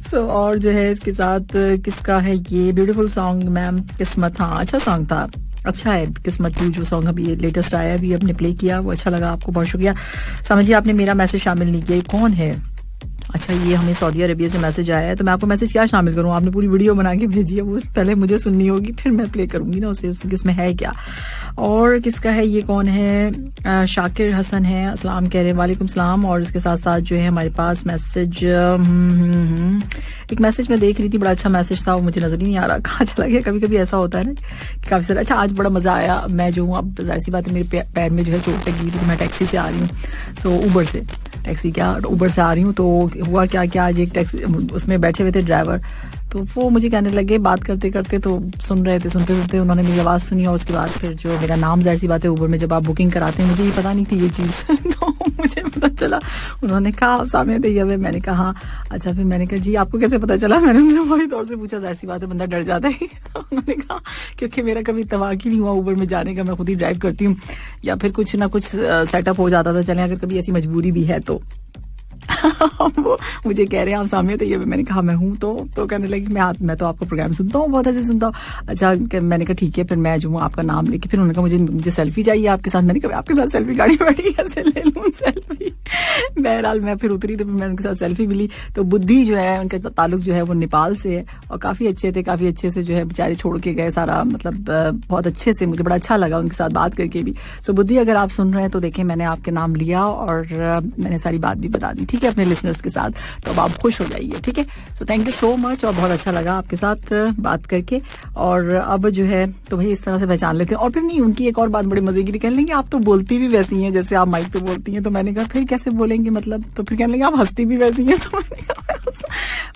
सो और जो है इसके साथ किसका है ये ब्यूटीफुल सॉन्ग मैम किस्मत, हाँ अच्छा सॉन्ग था, अच्छा है किस्मत 2 जो सॉन्ग अभी लेटेस्ट आया अभी आपने प्ले किया वो अच्छा लगा आपको, बहुत शुक्रिया। समझिए आपने मेरा मैसेज शामिल नहीं किया, कौन है? अच्छा ये हमें सऊदी अरेबिया से मैसेज आया है, तो मैं आपको मैसेज क्या शामिल करूं, आपने पूरी वीडियो बना के भेजी है, वो पहले मुझे सुननी होगी फिर मैं प्ले करूंगी ना उसे किसमें है क्या। और किसका है ये, कौन है? शाकिर हसन है, अस्सलाम कह रहे हैं, वालेकुम सलाम। और इसके साथ साथ जो है हमारे पास मैसेज एक मैसेज मैं देख रही थी, बड़ा अच्छा मैसेज था, वो मुझे नजर ही नहीं आ रहा कहाँ चला गया। कभी कभी ऐसा होता है ना काफी सारा। अच्छा आज बड़ा मजा आया, मैं जो हूँ अब जाहिर सी बात है मेरे पैर में जो है चोट लगी थी, तो मैं टैक्सी से आ रही हूँ, सो ऊबर से टैक्सी क्या ऊबर से आ रही हूँ, तो हुआ क्या आज एक टैक्सी उसमें बैठे हुए थे ड्राइवर, तो वो मुझे कहने लगे बात करते करते, तो सुन रहे थे, सुनते सुनते उन्होंने मेरी आवाज़ सुनी और उसके बाद फिर जो मेरा नाम, जाहिर सी बात है ऊबर में जब आप बुकिंग कराते हैं, मुझे ये पता नहीं थी ये चीज़ तो मुझे पता चला, उन्होंने कहा आप सामने तैयब है, मैंने कहा अच्छा, फिर मैंने कहा जी आपको कैसे पता चला, मैंने उनसे बड़ी तौर से पूछा, जाहिर सी बात है बंदा डर जाता है उन्होंने कहा क्योंकि मेरा कभी इत्तेफाक ही नहीं हुआ ऊबर में जाने का, मैं खुद ही ड्राइव करती हूँ या फिर कुछ ना कुछ सेटअप हो जाता था, चले अगर कभी ऐसी मजबूरी भी है तो वो मुझे कह रहे हैं आप सामने, तो ये मैंने कहा मैं हूँ, तो कहने लगे मैं तो आपका प्रोग्राम सुनता हूँ, बहुत अच्छे सुनता हूँ। अच्छा, मैंने कहा ठीक है, फिर मैं जो हूँ आपका नाम लेके, फिर उन्होंने कहा मुझे सेल्फी चाहिए आपके साथ, मैंने कहा आपके साथ सेल्फी, गाड़ी बैठी कैसे ले लूँ सेल्फी। बहरहाल मैं फिर उतरी तो फिर मैंने उनके साथ सेल्फी मिली। तो बुद्धि जो है उनका ताल्लुक जो है वो नेपाल से है और काफ़ी अच्छे थे, काफ़ी अच्छे से जो है बेचारे छोड़ के गए सारा, मतलब बहुत अच्छे से, मुझे बड़ा अच्छा लगा उनके साथ बात करके भी। सो बुद्धि अगर आप सुन रहे हैं तो देखें मैंने आपके नाम लिया और मैंने सारी बात भी बता दी, ठीक है, अपने लिसनर्स के साथ, तो अब आप खुश हो जाइए, ठीक है। So thank you so much और बहुत अच्छा लगा आपके साथ बात करके। और अब जो है तो भाई इस तरह से पहचान लेते हैं। और फिर नहीं, उनकी एक और बात बड़े मजे की, कहने लगे आप तो बोलती भी वैसी हैं जैसे आप माइक पे बोलती हैं। तो मैंने कहा फिर कैसे बोलेंगे, मतलब, तो फिर कहने लगे आप हंसती भी वैसी हैं। तो मैंने कहा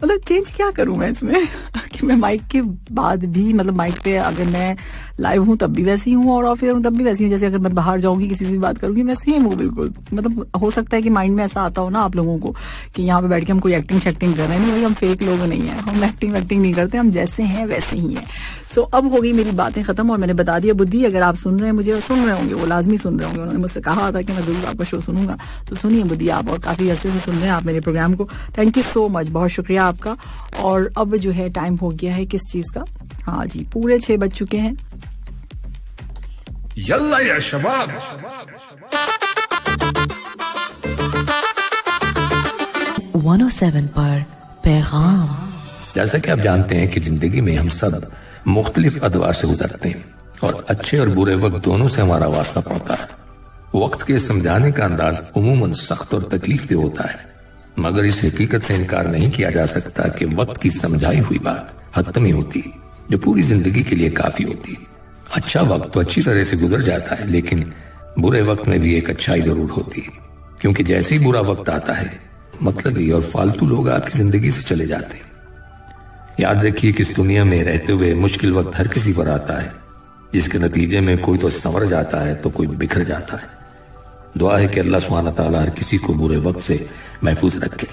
मतलब चेंज क्या करूं मैं इसमें कि मैं माइक के बाद भी, मतलब माइक पे अगर मैं लाइव हूं तब भी वैसी हूं और ऑफ एयर हूं तब भी वैसी हूं, जैसे अगर मैं बाहर जाऊंगी किसी से बात करूंगी मैं सेम हूं बिल्कुल। मतलब हो सकता है कि माइंड में ऐसा आता हो ना आप लोगों को कि यहाँ पे बैठ के हम कोई एक्टिंग शैक्टिंग कर रहे हैं, नहीं भाई हम फेक लोग नहीं है, हम एक्टिंग वैक्टिंग नहीं करते, हम जैसे हैं वैसे ही हैं। सो अब हो गई मेरी बातें खत्म और मैंने बता दिया। बुद्धि अगर आप सुन रहे हैं, मुझे सुन रहे होंगे, वो लाजमी सुन रहे होंगे, उन्होंने मुझसे कहा था कि मैं जरूर आपका शो सुनूंगा, तो सुनिए बुद्धि आप, और काफी अच्छे से सुन रहे हैं आप मेरे प्रोग्राम को। थैंक यू सो मच, बहुत शुक्रिया आपका। और अब जो है टाइम हो गया है किस चीज का, हाँ जी, पूरे 6 बज चुके हैं। यल्ला या शबाब। 107 पर पैगाम। जैसा कि आप जानते हैं कि जिंदगी में हम सब मुख्तलिफ अदवार से गुजरते हैं और अच्छे और बुरे वक्त दोनों से हमारा वास्ता पड़ता है। वक्त के समझाने का अंदाज उमूमन सख्त और तकलीफ दे होता है, मगर इस हकीकत से इनकार नहीं किया जा सकता कि वक्त की समझाई हुई बात हतमी होती है, जो पूरी जिंदगी के लिए काफी होती है। अच्छा वक्त तो अच्छी तरह से गुजर जाता है, लेकिन बुरे वक्त में भी एक अच्छाई जरूर होती है, क्योंकि जैसे ही बुरा वक्त आता है मतलबी और फालतू लोग आपकी जिंदगी से चले जाते हैं। याद रखिए कि इस दुनिया में रहते हुए मुश्किल वक्त हर किसी पर आता है, जिसके नतीजे में कोई तो संवर जाता है तो कोई बिखर जाता है। दुआ है कि अल्लाह सुब्हानहू तआला हर किसी को बुरे वक्त से महफूज रखे।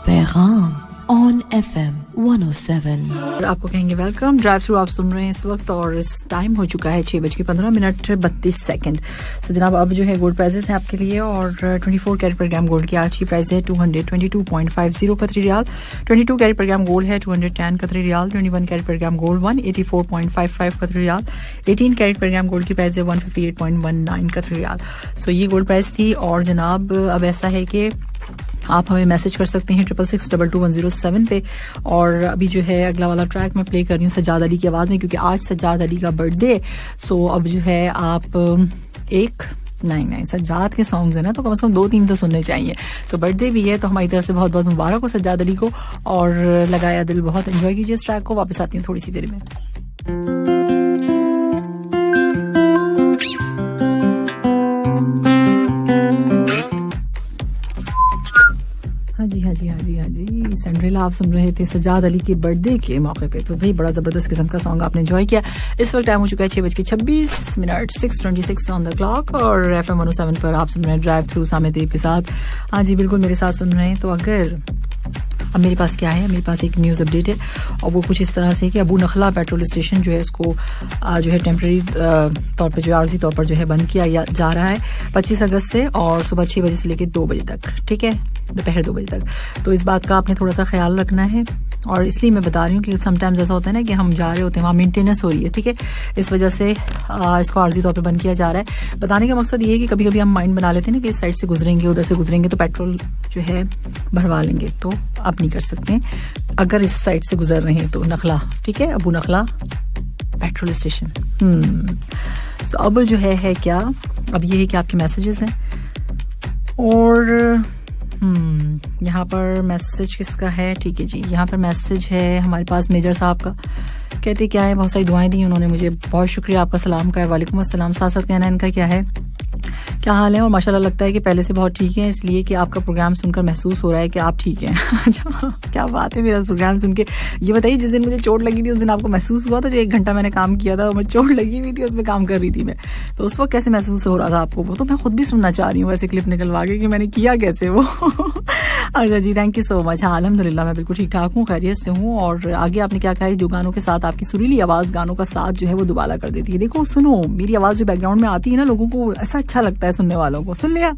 पैगाम ऑन FM 107। आपको कहेंगे वेलकम। ड्राइव थ्रू आप सुन रहे हैं इस वक्त और इस टाइम हो चुका है 6:15 सो जनाब अब जो है गोल्ड प्राइजेस हैं आपके लिए। और 24 कैरेट पर ग्राम गोल्ड की आज की प्राइस है 222.50 कतरी रियाल। 22 कैरेट पर ग्राम गोल्ड है 210 कतरी रियाल। 21 कैरेट पर ग्राम गोल्ड 184.55 कतरी रियाल। 18 कैरेट पर ग्राम गोल्ड की प्राइस है 158.19 कतरी रियाल। सो ये गोल्ड प्राइस थी। और जनाब अब ऐसा है कि आप हमें मैसेज कर सकते हैं 66622107 पे। और अभी जो है अगला वाला ट्रैक मैं प्ले कर रही हूँ सज्जाद अली की आवाज़ में, क्योंकि आज सज्जाद अली का बर्थडे। सो अब जो है आप नहीं सज्जाद के सॉन्ग्स है ना, तो कम से कम 2-3 तो सुनने चाहिए। तो बर्थडे भी है, तो हमारी तरफ से बहुत बहुत मुबारक हो सज्जाद अली को। और लगाया दिल, बहुत एंजॉय कीजिए इस ट्रैक को। वापस आती हूँ थोड़ी सी देर में। हाँ जी सेंड्रेला आप सुन रहे थे सज्जाद अली के बर्थडे के मौके पे। तो भाई बड़ा जबरदस्त किस्म का सॉन्ग आपने एंजॉय किया। इस वक्त टाइम हो चुका है 6:26 6:26 ऑन द क्लॉक। और FM 107 पर आप सुन रहे हैं ड्राइव थ्रू सामे देव के साथ। हाँ जी बिल्कुल मेरे साथ सुन रहे हैं। तो अगर अब मेरे पास क्या है, मेरे पास एक न्यूज़ अपडेट है और वो कुछ इस तरह से कि अबू नखला पेट्रोल स्टेशन जो है इसको जो है टेम्प्रेरी तौर पर जो आर्जी तौर पर जो है बंद किया जा रहा है 25 अगस्त से और सुबह 6 बजे से लेकर 2 बजे तक, ठीक है, दोपहर 2 बजे तक। तो इस बात का आपने थोड़ा सा ख्याल रखना है। और इसलिए मैं बता रही हूँ कि समटाइम्स ऐसा होता है ना कि हम जा रहे होते हैं, वहाँ मेंटेनेंस हो रही है, ठीक है, इस वजह से इसको आर्जी तौर पर बंद किया जा रहा है। बताने का मकसद ये है कि कभी कभी हम माइंड बना लेते हैं ना कि इस साइड से गुजरेंगे उधर से गुजरेंगे तो पेट्रोल जो है भरवा लेंगे, तो आप नहीं कर सकते अगर इस साइड से गुजर रहे हैं तो। नखला, ठीक है, अबू नखला पेट्रोल स्टेशन। तो अब जो है क्या, अब ये है कि आपके मैसेजेस हैं। और यहाँ पर मैसेज किसका है, ठीक है जी, यहाँ पर मैसेज है हमारे पास मेजर साहब का। कहते क्या है, बहुत सारी दुआएं दी उन्होंने मुझे, बहुत शुक्रिया आपका, सलाम का है। वालेकुम अस्सलाम। साथ साथ कहना इनका क्या है क्या हाल है? और माशाल्लाह लगता है कि पहले से बहुत ठीक है, इसलिए कि आपका प्रोग्राम सुनकर महसूस हो रहा है कि आप ठीक हैं। क्या बात है, मेरा प्रोग्राम सुन के। ये बताइए, जिस दिन मुझे चोट लगी थी उस दिन आपको महसूस हुआ था? जो 1 घंटा मैंने काम किया था, मैं चोट लगी हुई थी, उसमें काम कर रही थी मैं, तो उस वक्त कैसे महसूस हो रहा था आपको? वो तो मैं खुद भी सुनना चाह रही हूँ ऐसे क्लिप निकलवा के कि मैंने किया कैसे वो। अच्छा जी, थैंक यू सो मच। हाँ, अल्हम्दुलिल्लाह मैं बिल्कुल ठीक ठाक हूँ, खैरियत से हूँ। और आगे आपने क्या कहा है, जो गानों के साथ आपकी सुरीली आवाज़ गानों का साथ जो है वो दुबाला कर देती है। देखो सुनो, मेरी आवाज़ जो बैकग्राउंड में आती है ना, लोगों को ऐसा अच्छा लगता है, सुनने वालों को। सुन लिया?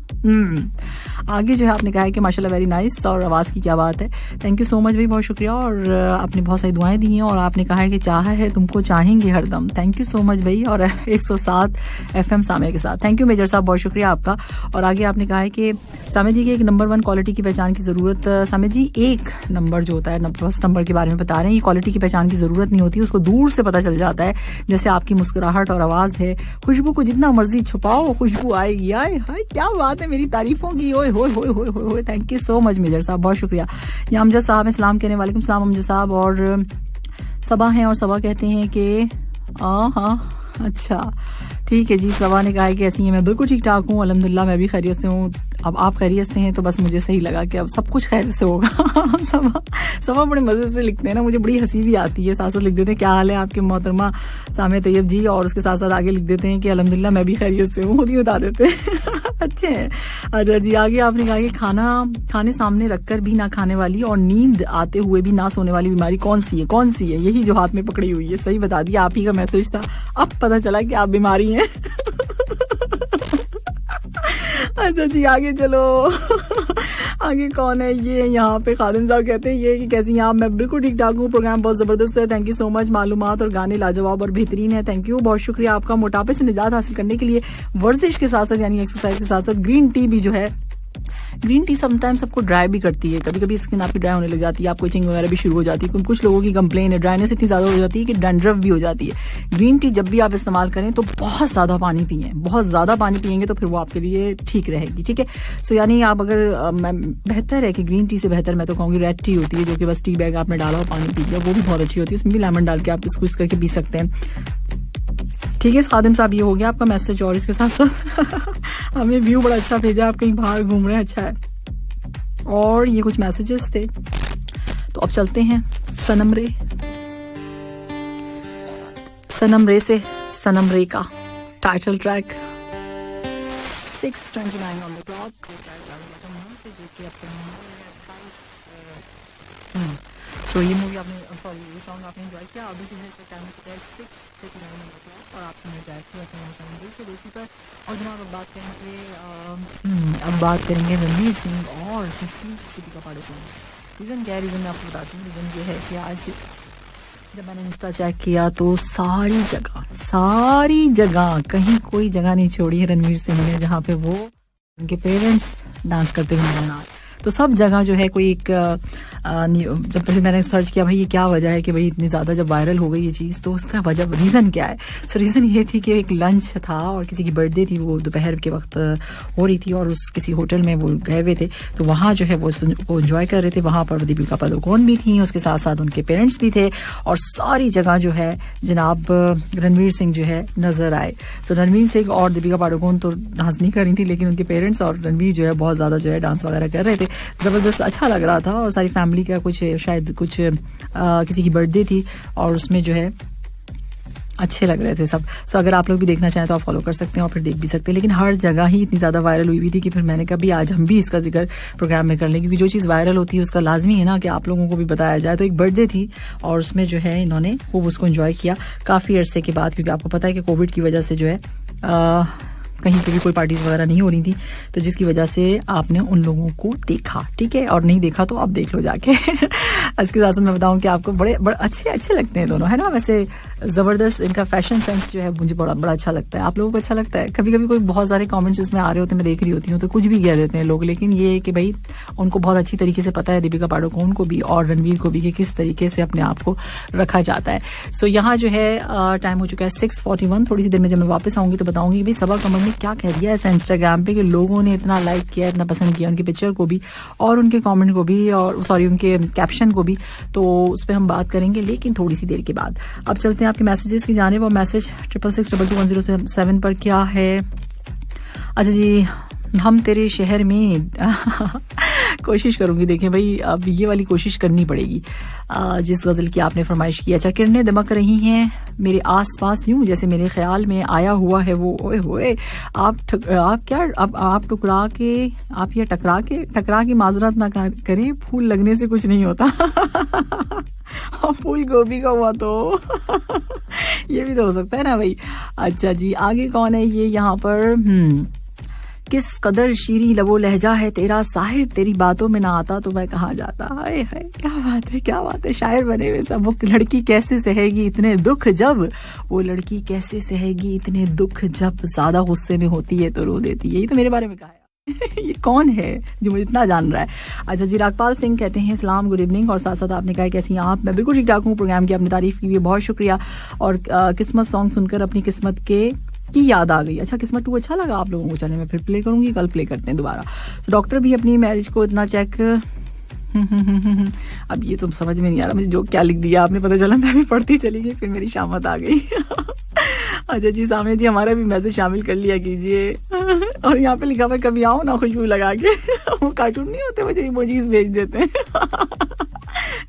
आगे जो है आपने कहा है कि माशाल्लाह वेरी नाइस, और आवाज़ की क्या बात है। थैंक यू सो मच भाई, बहुत शुक्रिया। और आपने बहुत सारी दुआएं दी हैं, और आपने कहा है कि चाहा है तुमको चाहेंगे हरदम। थैंक यू सो मच भाई। और 107 FM सामिया के साथ थैंक यू मेजर साहब, बहुत शुक्रिया आपका। और आगे आपने कहा है कि सामिया जी की एक नंबर 1 क्वालिटी की पहचान की ज़रूरत। सामिया जी, एक नंबर जो होता है, फर्स्ट नंबर के बारे में बता रहे हैं, ये क्वालिटी की पहचान की ज़रूरत नहीं होती, उसको दूर से पता चल जाता है। जैसे आपकी मुस्कुराहट और आवाज़ है, खुशबू को जितना मर्जी छुपाओ खुशबू आएगी। आए हाय, क्या बात है, मेरी तारीफों की। ओए होए होए होए होए, thank you so much major साहब, बहुत शुक्रिया। ये अमजद साहब हैं, सलाम कहने, वालेकुम सलाम अमजद साहब। और सबा हैं, और सबा कहते हैं कि हाँ अच्छा ठीक है जी। सबा ने कहा है कि ऐसी है, मैं बिल्कुल ठीक ठाक हूँ, अल्हम्दुलिल्लाह मैं भी खैरियत से हूँ। अब आप खैरियत से हैं तो बस मुझे सही लगा कि अब सब कुछ खैरियत से होगा। सबा बड़े मजे से लिखते हैं ना, मुझे बड़ी हंसी भी आती है। साथ साथ लिख देते हैं क्या हाल है आपके मोहतरमा सामिया तैयब जी, और उसके साथ साथ आगे लिख देते हैं कि अल्हम्दुलिल्लाह मैं भी खैरियत से हूँ, खुद ही बता देते हैं। अच्छे हैं। अच्छा जी, आगे आपने कहा कि खाने सामने रखकर भी ना खाने वाली और नींद आते हुए भी ना सोने वाली बीमारी कौन सी है? कौन सी है? यही जो हाथ में पकड़ी हुई है। सही बता दिया, आप ही का मैसेज था, अब पता चला कि आप बीमारी हैं। अच्छा जी, आगे चलो। आगे कौन है ये? यहाँ पे खादिम साहब कहते हैं ये कि कैसी हैं आप? मैं बिल्कुल ठीक ठाक हूँ, प्रोग्राम बहुत जबरदस्त है, थैंक यू सो मच। मालूमात और गाने लाजवाब और बेहतरीन है, थैंक यू, बहुत शुक्रिया आपका। मोटापे से निजात हासिल करने के लिए वर्जिश के साथ साथ यानी एक्सरसाइज के साथ साथ ग्रीन टी भी जो है, ग्रीन टी समटाइम सबको ड्राई भी करती है, कभी कभी स्किन आपकी ड्राई होने लग जाती है, आपको इचिंग वगैरह भी शुरू हो जाती है। कुछ लोगों की कंप्लेन है, ड्राइनेस इतनी ज्यादा हो जाती है कि डैंड्रफ भी हो जाती है। ग्रीन टी जब भी आप इस्तेमाल करें तो बहुत ज्यादा पानी पिए, बहुत ज्यादा पानी पिएंगे तो फिर वो आपके लिए ठीक रहेगी, ठीक है। सो यानी आप अगर बेहतर है कि ग्रीन टी से बेहतर मैं तो कहूँगी रेड टी होती है, जो कि बस टी बैग आपने डाला और पानी पी लिया, वो भी बहुत अच्छी होती है, उसमें भी लेमन डाल के आप स्क्विज करके पी सकते हैं, ठीक है। खादिम साहब, ये हो गया आपका मैसेज। और इसके साथ साथ हमें व्यू बड़ा अच्छा भेजा, आप कहीं बाहर घूम रहे हैं, अच्छा है। और ये कुछ मैसेजेस थे, तो अब चलते हैं सनम रे से सनम रे का title track 6:29 on the clock. तो ये मूवी आपने ये सॉन्ग आपने एंजॉय किया। अभी जो है टाइम है 6:29 ऑन द क्लॉक, और आप सुन रहे हैं देसी पर। और जनाब अब बात करेंगे रणवीर सिंह और दीपिका पादुकोण। रीज़न क्या है? रीज़न मैं आपको बताती हूँ। रीज़न ये है कि आज जब मैंने इंस्टा चेक किया तो सारी जगह कहीं कोई जगह नहीं छोड़ी है रणवीर सिंह ने जहाँ पे वो उनके पेरेंट्स डांस करते हुए नजर आए। तो सब जगह जो है कोई एक जब पहले मैंने सर्च किया भाई ये क्या वजह है कि भाई इतनी ज़्यादा जब वायरल हो गई ये चीज़, तो उसका वजह रीज़न क्या है? सो रीज़न ये थी कि एक लंच था और किसी की बर्थडे थी, वो दोपहर के वक्त हो रही थी और उस किसी होटल में वो गए हुए थे, तो वहाँ जो है वो एंजॉय कर रहे थे। वहाँ पर दीपिका पादुकोण भी थी, उसके साथ साथ उनके पेरेंट्स भी थे, और सारी जगह जो है जनाब रणवीर सिंह जो है नजर आए। तो रणवीर सिंह और दीपिका पादुकोण तो डांस नहीं कर रही थी, लेकिन उनके पेरेंट्स और रणवीर जो है बहुत ज़्यादा जो है डांस वगैरह कर रहे थे, ज़बरदस्त अच्छा लग रहा था। और सारी फैमिली का कुछ शायद कुछ किसी की बर्थडे थी और उसमें जो है अच्छे लग रहे थे सब। सो अगर आप लोग भी देखना चाहें तो आप फॉलो कर सकते हैं और फिर देख भी सकते हैं। लेकिन हर जगह ही इतनी ज़्यादा वायरल हुई थी कि फिर मैंने कहा भी आज हम भी इसका जिक्र प्रोग्राम में कर लें, क्योंकि जो चीज़ वायरल होती है उसका लाजमी है ना कि आप लोगों को भी बताया जाए। तो एक बर्थडे थी और उसमें जो है इन्होंने खूब उसको एंजॉय किया काफ़ी अरसे के बाद, क्योंकि आपको पता है कि कोविड की वजह से जो है कहीं पे भी कोई पार्टीज वगैरह नहीं हो रही थी, तो जिसकी वजह से आपने उन लोगों को देखा, ठीक है। और नहीं देखा तो आप देख लो जाके। इसके साथ मैं बताऊं कि आपको बड़े अच्छे लगते हैं दोनों, है ना। वैसे जबरदस्त इनका फैशन सेंस जो है मुझे बड़ा अच्छा लगता है। आप लोगों को अच्छा लगता है? कभी कभी कोई बहुत सारे कमेंट्स इसमें आ रहे होते हैं, मैं देख रही होती हूँ, तो कुछ भी कह देते हैं लोग, लेकिन ये है कि भाई उनको बहुत अच्छी तरीके से पता है दीपिका पादुकोण को भी और रणवीर को भी कि किस तरीके से अपने आप को रखा जाता है। सो यहाँ जो है टाइम हो चुका है 6:41। थोड़ी सी देर में जब मैं वापस आऊंगी तो बताऊंगी भाई सबा कमर ने क्या कह दिया ऐसा इंस्टाग्राम पे कि लोगों ने इतना लाइक किया, इतना पसंद किया उनकी पिक्चर को भी और उनके कमेंट को भी, और सॉरी उनके कैप्शन को भी। तो उस पर हम बात करेंगे लेकिन थोड़ी सी देर के बाद। अब चलते हैं आपके मैसेजेस की जानिब। और मैसेज 66622107 पर क्या है? अच्छा जी, हम तेरे शहर में कोशिश करूंगी। देखें भाई, अब ये वाली कोशिश करनी पड़ेगी जिस गजल की आपने फरमाइश की। अच्छा, किरणें दमक रही हैं मेरे आसपास यूं जैसे मेरे ख्याल में आया हुआ है वो। ओए होए, आप ये टकरा के माजरत ना करें, फूल लगने से कुछ नहीं होता। और फूल गोभी का हुआ तो ये भी तो हो सकता है ना भाई। अच्छा जी, आगे कौन है ये यहाँ पर? किस कदर शीरी लबो लहजा है तेरा साहिब, तेरी बातों में ना आता तो मैं कहाँ जाता। हाय हाय, क्या बात है, शायर बने हुए सब। वो लड़की कैसे सहेगी इतने दुख जब, वो लड़की कैसे सहेगी इतने दुख जब, ज्यादा गुस्से में होती है तो रो देती है। ये तो मेरे बारे में कहा है। ये कौन है जो मुझे इतना जान रहा है? अच्छा जी, रागपाल सिंह कहते हैं सलाम, गुड इवनिंग। और साथ साथ आपने कहा कैसी हैं आप? मैं बिल्कुल ठीक ठाक हूँ। प्रोग्राम की आपने तारीफ की, बहुत शुक्रिया। और किस्मत सॉन्ग सुनकर अपनी किस्मत की याद आ गई। अच्छा, किस्मत 2 अच्छा लगा आप लोगों को? चले, मैं फिर प्ले करूंगी, कल प्ले करते हैं दोबारा। तो डॉक्टर भी अपनी मैरिज को इतना चेक अब ये तो समझ में नहीं आ रहा मुझे, जो क्या लिख दिया आपने, पता चला मैं भी पढ़ती चली गई, फिर मेरी शामत आ गई। अच्छा जी, सामने जी हमारा भी मैसेज शामिल कर लिया कीजिए। और यहाँ पे लिखा हुआ कभी आओ ना खुशबू लगा के। वो कार्टून नहीं होते, वो जो इमोजीज भेज देते हैं।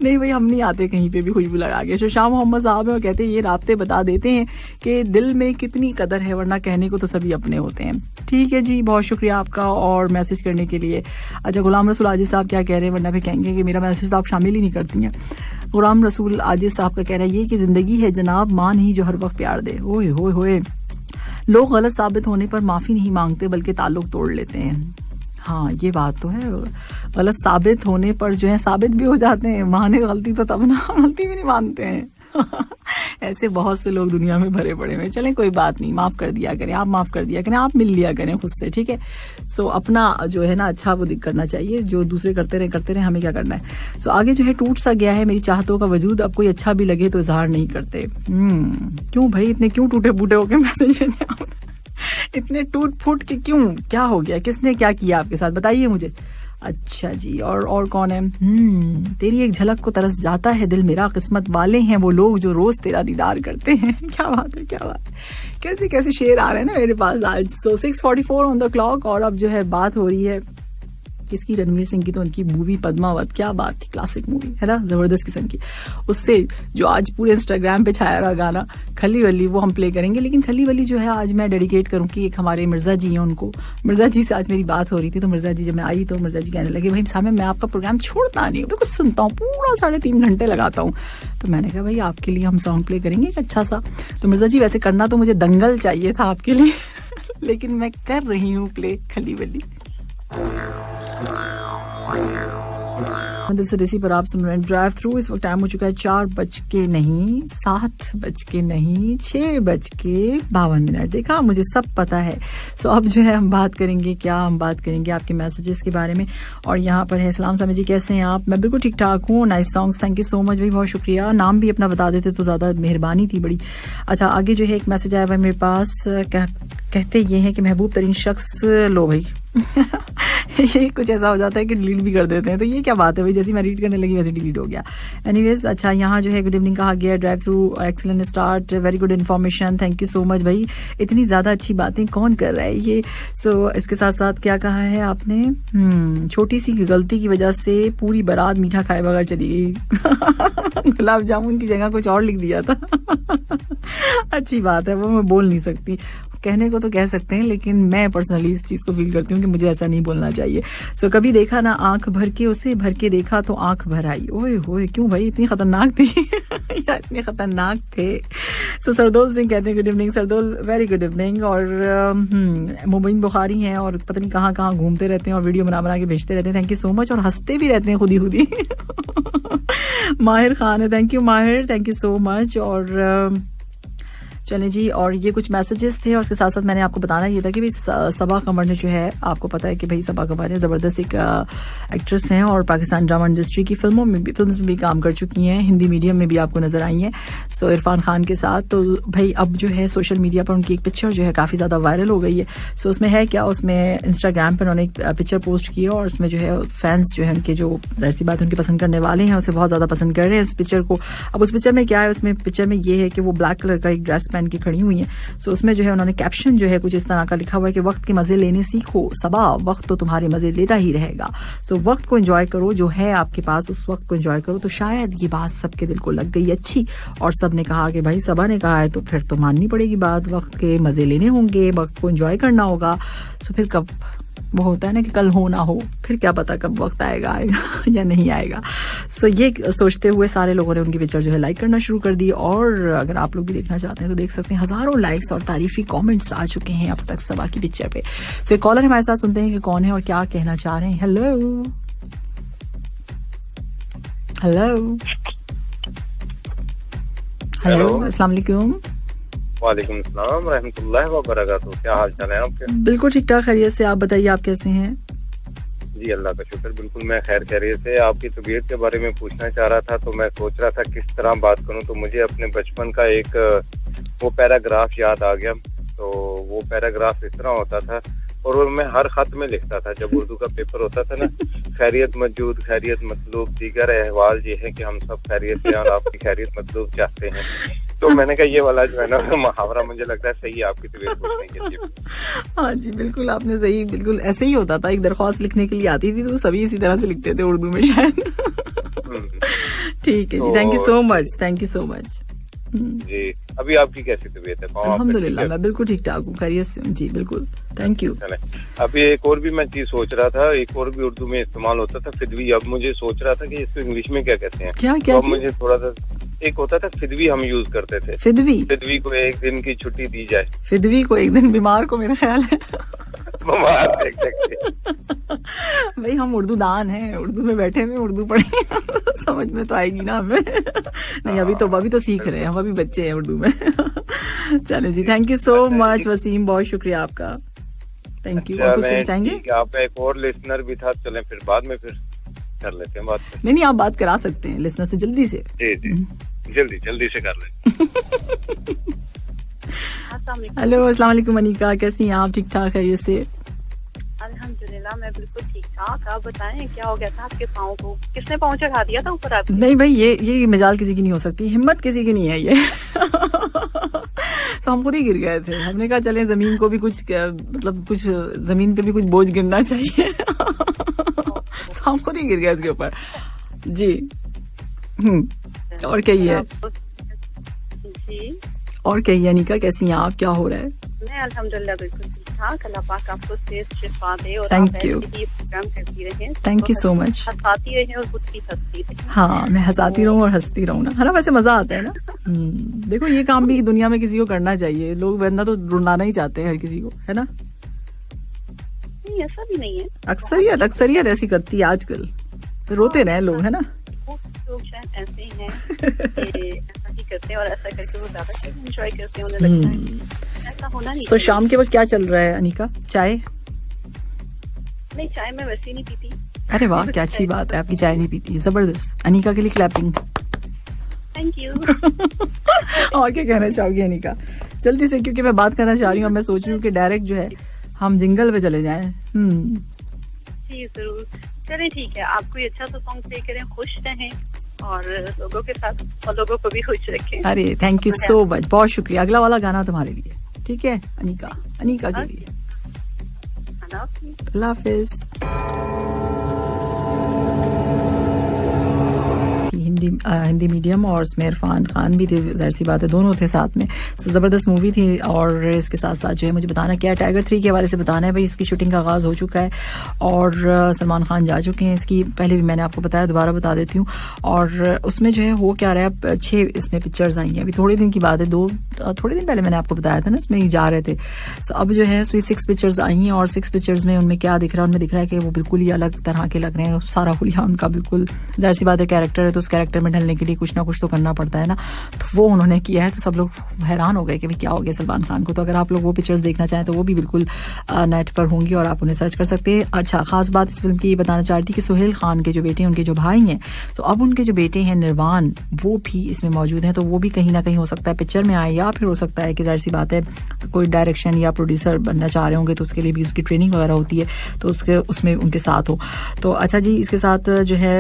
नहीं भाई, हम नहीं आते कहीं पे भी खुशबू लगा के। शाह मोहम्मद साहब है और कहते हैं ये राब्ते बता देते हैं कि दिल में कितनी कदर है, वरना कहने को तो सभी अपने होते हैं। ठीक है जी, बहुत शुक्रिया आपका और मैसेज करने के लिए। अच्छा, गुलाम रसूल आजिज साहब क्या कह रहे हैं, वरना फिर कहेंगे कि मेरा मैसेज तो आप शामिल ही नहीं करती हैं। गुलाम रसूल आजिज साहब का कहना ये कि जिंदगी है जनाब, मां नहीं जो हर वक्त प्यार दे। ओए होए होए, लोग गलत साबित होने पर माफी नहीं मांगते बल्कि ताल्लुक तोड़ लेते हैं। हाँ, ये बात तो है, गलत साबित होने पर जो है साबित भी हो जाते हैं। माने गलती तो तब ना, गलती भी नहीं मानते हैं। ऐसे बहुत से लोग दुनिया में भरे पड़े हुए। चलें, कोई बात नहीं, माफ कर दिया करें, आप माफ कर दिया करें, आप मिल लिया करें खुद से, ठीक है। सो अपना जो है ना अच्छा वो करना चाहिए, जो दूसरे करते रहे, हमें क्या करना है। सो आगे जो है, टूट सा गया है मेरी चाहतों का वजूद, अब कोई अच्छा भी लगे तो इजहार नहीं करते। क्यों भाई, इतने क्यों टूटे फूटे होके मैसेज भेजे आपने? इतने टूट फूट के क्यों, क्या हो गया, किसने क्या किया आपके साथ, बताइए मुझे। अच्छा जी, और कौन है? तेरी एक झलक को तरस जाता है दिल मेरा, किस्मत वाले हैं वो लोग जो रोज तेरा दीदार करते हैं। क्या बात है, क्या बात है, कैसे कैसे शेर आ रहे हैं ना मेरे पास आज। सो 6:44 ऑन द क्लॉक। और अब जो है बात हो रही है किसकी? रणवीर सिंह की। तो उनकी मूवी पद्मावत, क्या बात थी, क्लासिक मूवी है ना, जबरदस्त किस्म की। उससे जो आज पूरे इंस्टाग्राम पे छाया रहा गाना खली वली, वो हम प्ले करेंगे। लेकिन खली वली जो है आज मैं डेडिकेट करूंगी एक हमारे मिर्जा जी हैं उनको। मिर्जा जी से आज मेरी बात हो रही थी, तो मिर्जा जी जब मैं आई तो मिर्जा जी कहने लगे भाई सामने मैं आपका प्रोग्राम छोड़ता नहीं हूँ, मैं कुछ सुनता हूँ, पूरा 3.5 घंटे लगाता हूँ। तो मैंने कहा भाई आपके लिए हम सॉन्ग प्ले करेंगे एक अच्छा सा। तो मिर्जा जी वैसे करना तो मुझे दंगल चाहिए था आपके लिए, लेकिन मैं कर रही हूँ प्ले खली वली। दिल से देसी पर आप सुन रहे हैं ड्राइव थ्रू। इस वक्त टाइम हो चुका है 4 बज के नहीं 7 बज के नहीं 6 बज के 52 मिनट। देखा, मुझे सब पता है। सो अब जो है हम बात करेंगे हम बात करेंगे आपके मैसेजेस के बारे में। और यहाँ पर है सलाम सामी जी, कैसे हैं आप? मैं बिल्कुल ठीक ठाक हूँ। Nice songs, thank you so much भाई, बहुत शुक्रिया। नाम भी अपना बता देते तो ज्यादा मेहरबानी थी बड़ी। अच्छा, आगे जो है एक मैसेज आया भाई मेरे पास, कहते ये है कि महबूब तरीन शख्स, लो भाई ये कुछ ऐसा हो जाता है कि डिलीट भी कर देते हैं, तो ये क्या बात है भाई, जैसे मैं रीड करने लगी वैसे डिलीट हो गया। एनीवेज, अच्छा यहाँ जो है गुड इवनिंग कहा गया, drive through excellent start, very good information, thank you so much भाई। इतनी ज्यादा अच्छी बातें कौन कर रहा है ये। सो इसके साथ साथ क्या कहा है आपने? छोटी सी गलती की वजह से पूरी बारात मीठा खाए बगैर चली गई। गुलाब जामुन की जगह कुछ और लिख दिया था। अच्छी बात है, वो मैं बोल नहीं सकती, कहने को तो कह सकते हैं, लेकिन मैं पर्सनली इस चीज को फील करती हूँ कि मुझे ऐसा नहीं बोलना चाहिए। सो कभी देखा ना आंख भर के उसे, भर के देखा तो आंख भर आई। ओए होए, क्यों भाई इतनी खतरनाक थी? या इतने खतरनाक थे? सो सरदोल सिंह कहते हैं good evening Sardol, very good evening. और मुबीन बुखारी हैं और पता नहीं कहाँ कहाँ घूमते रहते हैं और वीडियो बना के भेजते रहते हैं, थैंक यू सो मच। और हंसते भी रहते हैं खुद ही। माहिर खान है, थैंक यू माहिर, थैंक यू सो मच। और चलें जी, और ये कुछ मैसेजेस थे। और उसके साथ साथ मैंने आपको बताना ये था कि भाई सबा कमर ने जो है, आपको पता है कि भाई सबा कमर है ज़बरदस्त एक एक्ट्रेस हैं और पाकिस्तान ड्रामा इंडस्ट्री की फिल्म में भी काम कर चुकी हैं, हिंदी मीडियम में भी आपको नजर आई हैं। सो इरफान खान के साथ। तो भाई अब जो है सोशल मीडिया पर उनकी एक पिक्चर जो है काफ़ी ज़्यादा वायरल हो गई है। सो उसमें है क्या, उसमें इंस्टाग्राम पर उन्होंने एक पिक्चर पोस्ट की है और उसमें जो है फैंस जो है उनके, जो ऐसी बात उनके पसंद करने वाले हैं, उसे बहुत ज़्यादा पसंद कर रहे हैं उस पिक्चर को। अब उस पिक्चर में क्या है, उसमें पिक्चर में ये है कि वो ब्लैक कलर का एक ड्रेस पहन के खड़ी हुई हैं। सो उसमें जो है उन्होंने कैप्शन जो है कुछ इस तरह का लिखा हुआ है कि वक्त के मजे लेने सीखो सबा, वक्त तो तुम्हारे मजे लेता ही रहेगा। सो वक्त को एंजॉय करो, जो है आपके पास उस वक्त को एंजॉय करो। तो शायद ये बात सबके दिल को लग गई अच्छी, और सब ने कहा कि भाई सबा ने कहा है तो फिर तो माननी पड़ेगी बात, वक्त के मजे लेने होंगे, वक्त को एंजॉय करना होगा। सो फिर कब वो होता है ना कि कल हो ना हो, फिर क्या पता कब वक्त आएगा या नहीं आएगा। सो ये सोचते हुए सारे लोगों ने उनकी पिक्चर जो है लाइक करना शुरू कर दी, और अगर आप लोग भी देखना चाहते हैं तो देख सकते हैं, हजारों लाइक्स और तारीफी कमेंट्स आ चुके हैं अब तक सबा की पिक्चर पे। सो एक कॉलर हमारे साथ, सुनते हैं कि कौन है और क्या कहना चाह रहे हैं। हेलो हेलो हेलो, अस्सलाम वालेकुम। वालेकुम सलाम रहमतुल्लाहि व बरकातुहू। क्या हाल चाल है आपके? बिल्कुल ठीक ठाक, खैरियत से। आप बताइए आप कैसे हैं? जी अल्लाह का शुक्र, बिल्कुल मैं खैर खैरियत से। आपकी तबीयत के बारे में पूछना चाह रहा था, तो मैं सोच रहा था किस तरह बात करूं, तो मुझे अपने बचपन का एक वो पैराग्राफ याद आ गया। तो वो पैराग्राफ इस तरह होता था, और वो मैं हर खत में लिखता था जब उर्दू का पेपर होता था ना, खैरियत मौजूद, खैरियत मतलूब, दीगर अहवाल ये है कि हम सब खैरियत से और आपकी खैरियत मतलूब चाहते हैं। तो मैंने कहा ये वाला जो है ना मुहावरा मुझे लगता है सही है आपकी तबीयत पूछने के लिए। हाँ जी बिल्कुल, आपने सही, बिल्कुल ऐसे ही होता था। एक दरख्वास्त लिखने के लिए आती थी तो सभी इसी तरह से लिखते थे उर्दू में शायद। ठीक है जी, thank you so much, thank you so much. जी अभी आपकी कैसी तबीयत है? अल्हम्दुलिल्लाह मैं बिल्कुल ठीक ठाक हूँ, खैरियत से जी बिल्कुल, थैंक यू। अभी एक और भी मैं चीज सोच रहा था, एक और भी उर्दू में इस्तेमाल होता था फिदवी। अब मुझे सोच रहा था कि इसको इंग्लिश में क्या कहते हैं। क्या क्या? तो मुझे थोड़ा सा, एक होता था फिदवी, हम यूज करते थे। फिदवी? फिदवी को एक दिन की छुट्टी दी जाए। फिदवी को एक दिन, बीमार को मेरा ख्याल है भाई हम उर्दू दान हैं, उर्दू में बैठे हुए उर्दू पढ़ेंगे समझ में तो आएगी ना हमें। नहीं अभी तो सीख रहे हैं हम, अभी बच्चे हैं उर्दू में। चले जी, thank you so much Waseem, बहुत शुक्रिया आपका, थैंक यू। और कुछ कहना चाहेंगे? आपका एक और लिसनर भी था, चलें फिर बाद में फिर कर लेते हैं बात। नहीं आप बात करा सकते हैं लिसनर से जल्दी से। जी जल्दी से कर लेते। हेलो अस्सलाम वालेकुम अनीका, कैसी हैं आप? ठीक ठाक है ये से? अल्हम्दुलिल्लाह मैं बिल्कुल ठीक ठाक। आप बताएं क्या हो गया था आपके पाँव को? किसने पाँव चढ़ा दिया था ऊपर आपके? नहीं भाई ये मिजाल किसी की नहीं हो सकती, हिम्मत किसी की नहीं है ये। तो हम खुद ही गिर गए थे, हमने कहा चलें जमीन को भी कुछ, मतलब कुछ जमीन पे भी कुछ बोझ गिरना चाहिए। तो हम खुद ही गिर गए उसके ऊपर जी। और कहिए जी, और कहिए अनीका कैसी हैं आप, क्या हो रहा है? मैं अल्हम्दुलिल्लाह बिल्कुल ठीक ठाक। अल्लाह पाक आपको सेहत शिफा दे और Thank आप you. ऐसे ही प्रोग्राम करती रहें। Thank you so much. हंसाती रहें और खुद भी हंसती रहें। हाँ मैं हंसाती रहूं और हंसती रहूं ना, है ना? वैसे मजा आता है ना। देखो ये काम भी दुनिया में किसी को करना चाहिए, लोग वरना तो रुलाना ही चाहते हैं हर किसी को, है ना? नहीं ऐसा भी नहीं है, अक्सरियत ऐसी करती है आजकल, तो रोते रहे लोग, है ना? लोग शायद ऐसे ही हैं कि ऐसा ही करते हैं और ऐसा करके वो ज्यादा एंजॉय करते हैं, उन्हें लगता है ऐसा होना नहीं। सो शाम के वक्त क्या चल रहा है अनीका? चाय? नहीं चाय मैं वैसे ही नहीं पीती। अरे वाह क्या अच्छी बात है, आपकी चाय नहीं पीती, जबरदस्त। अनीका के लिए क्लैपिंग। Thank you. और क्या कहना चाहोगी अनीका जल्दी से, क्योंकि मैं बात करना चाह रही हूँ, मैं सोच रही हूँ कि डायरेक्ट जो है हम जिंगल पे चले जाएं। जी जरूर, चलिए ठीक है, आप कोई अच्छा सा सॉन्ग प्ले करें, खुश रहें और लोगों के साथ और लोगों को भी खुश रखें। अरे थैंक यू सो मच, बहुत शुक्रिया। अगला वाला गाना तुम्हारे लिए, ठीक है अनीका के लिए। अल्लाह हाफिज। हिंदी मीडियम और इसमें इरफान खान भी थे, जाहिर सी बात है दोनों थे साथ में। ज़बरदस्त मूवी थी। और इसके साथ साथ जो है मुझे बताना क्या, टाइगर 3 के हवाले से बताना है भाई। इसकी शूटिंग का आगाज़ हो चुका है और सलमान खान जा चुके हैं। इसकी पहले भी मैंने आपको बताया, दोबारा बता देती हूँ। और उसमें जो है हो क्या रहा है, अब 6 इसमें पिक्चर्स आई हैं, अभी थोड़े दिन की बात है, थोड़े दिन पहले मैंने आपको बताया था ना, इसमें ही जा रहे थे। तो अब जो है 6 पिक्चर्स आई हैं और 6 पिक्चर्स में उनमें क्या दिख रहा है, उनमें दिख रहा है कि वो बिल्कुल ही अलग तरह के लग रहे हैं। सारा हुलिया उनका बिल्कुल, जाहिर सी बात है कैरेक्टर है तो उस कैरेक्टर में ढलने के लिए कुछ ना कुछ तो करना पड़ता है ना, तो वो उन्होंने किया है। तो सब लोग हैरान हो गए कि भाई क्या हो गया सलमान खान को। तो अगर आप लोग वो पिक्चर्स देखना चाहें तो वो भी बिल्कुल नेट पर होंगी और आप उन्हें सर्च कर सकते हैं। अच्छा, खास बात इस फिल्म की ये बताना चाह रही थी कि सुहेल खान के जो बेटे हैं, उनके जो भाई हैं, तो अब उनके जो बेटे हैं निर्वाण, वो भी इसमें मौजूद हैं। तो वो भी कहीं ना कहीं हो सकता है पिक्चर में आए, या फिर हो सकता है कि जाहिर सी बात है कोई डायरेक्शन या प्रोड्यूसर बनना चाह रहे होंगे तो उसके लिए भी उसकी ट्रेनिंग वगैरह होती है, तो उसमें उनके साथ हो। तो अच्छा जी, इसके साथ जो है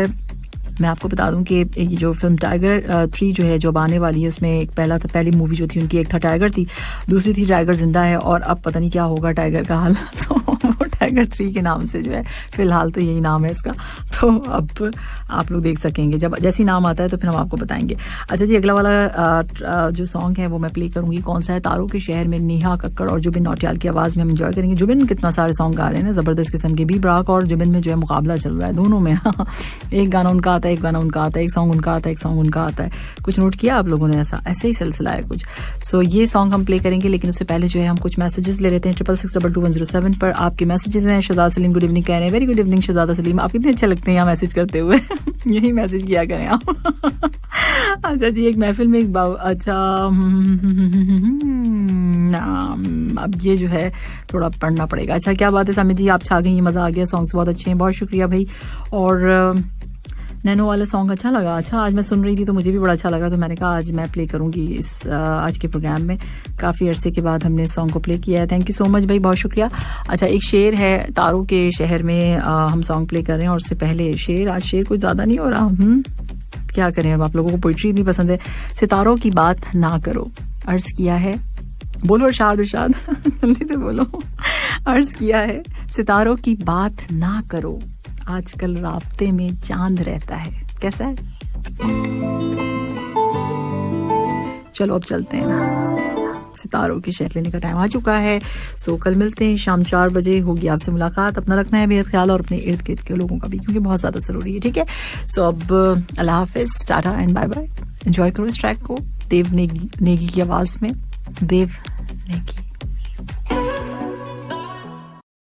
मैं आपको बता दूं कि ये जो फिल्म टाइगर 3 जो है, जो अब आने वाली है, उसमें एक पहली मूवी जो थी उनकी, एक था टाइगर थी, दूसरी थी टाइगर जिंदा है, और अब पता नहीं क्या होगा टाइगर का हाल। तो वो टाइगर 3 के नाम से जो है, फिलहाल तो यही नाम है इसका। तो अब आप लोग देख सकेंगे, जब जैसी नाम आता है तो फिर हम आपको बताएंगे। अच्छा जी, अगला वाला जो सॉन्ग है वो मैं प्ले करूंगी, कौन सा है, तारों के शहर में, नेहा कक्कड़ और जुबिन नौटियाल की आवाज में हम एंजॉय करेंगे। जुबिन कितना सारे सॉन्ग गा रहे हैं ना, जबरदस्त किस्म के। बी ब्राक और जुबिन में जो है मुकाबला चल रहा है दोनों में। एक गाना उनका आता है, एक गाना उनका आता है, एक सॉन्ग उनका आता है, एक सॉन्ग उनका आता है। कुछ नोट किया आप लोगों ने? ऐसा ही सिलसिला है कुछ। सो ये सॉन्ग हम प्ले करेंगे, लेकिन उससे पहले जो है हम कुछ मैसेजेस ले लेते हैं। 66622107 पर आपके मैसेजेस हैं। शहजाद सलीम गुड इवनिंग कह रहे हैं, वेरी गुड इवनिंग शहजादा सलीम, आप कितने अच्छे लगते हैं यहाँ मैसेज करते हुए। यही मैसेज किया करें आप। अच्छा जी, एक महफिल में एक अच्छा अब ये जो है थोड़ा पढ़ना पड़ेगा। अच्छा, क्या बात है सामिद जी, आप छा गई, मजा आ गया, सॉन्ग्स बहुत अच्छे हैं, बहुत शुक्रिया भाई। और नैनो वाला सॉन्ग अच्छा लगा। अच्छा, आज मैं सुन रही थी तो मुझे भी बड़ा अच्छा लगा, तो मैंने कहा आज मैं प्ले करूंगी इस आज के प्रोग्राम में। काफ़ी अरसे के बाद हमने इस सॉन्ग को प्ले किया है। थैंक यू सो मच भाई, बहुत शुक्रिया। अच्छा, एक शेर है, तारों के शहर में हम सॉन्ग प्ले कर रहे हैं, और उससे पहले शेर, आज शेर कुछ ज़्यादा नहीं हो रहा। क्या करें, अब आप लोगों को पोइट्री इतनी पसंद है। सितारों की बात ना करो, अर्ज किया है, बोलो इरशाद जल्दी से बोलो। अर्ज किया है, सितारों की बात ना करो, आजकल राब्ते में चांद रहता है। कैसा है? चलो अब चलते हैं, सितारों की शहर लेने का टाइम आ चुका है। सो कल मिलते हैं शाम 4 बजे, होगी आपसे मुलाकात। अपना रखना है बेहद ख्याल, और अपने इर्द गिर्द के लोगों का भी, क्योंकि बहुत ज्यादा जरूरी है। ठीक है, सो अब अल्लाह हाफिज, tata and bye bye. Enjoy करो इस ट्रैक को, देव नेगी की आवाज में, देव नेगी।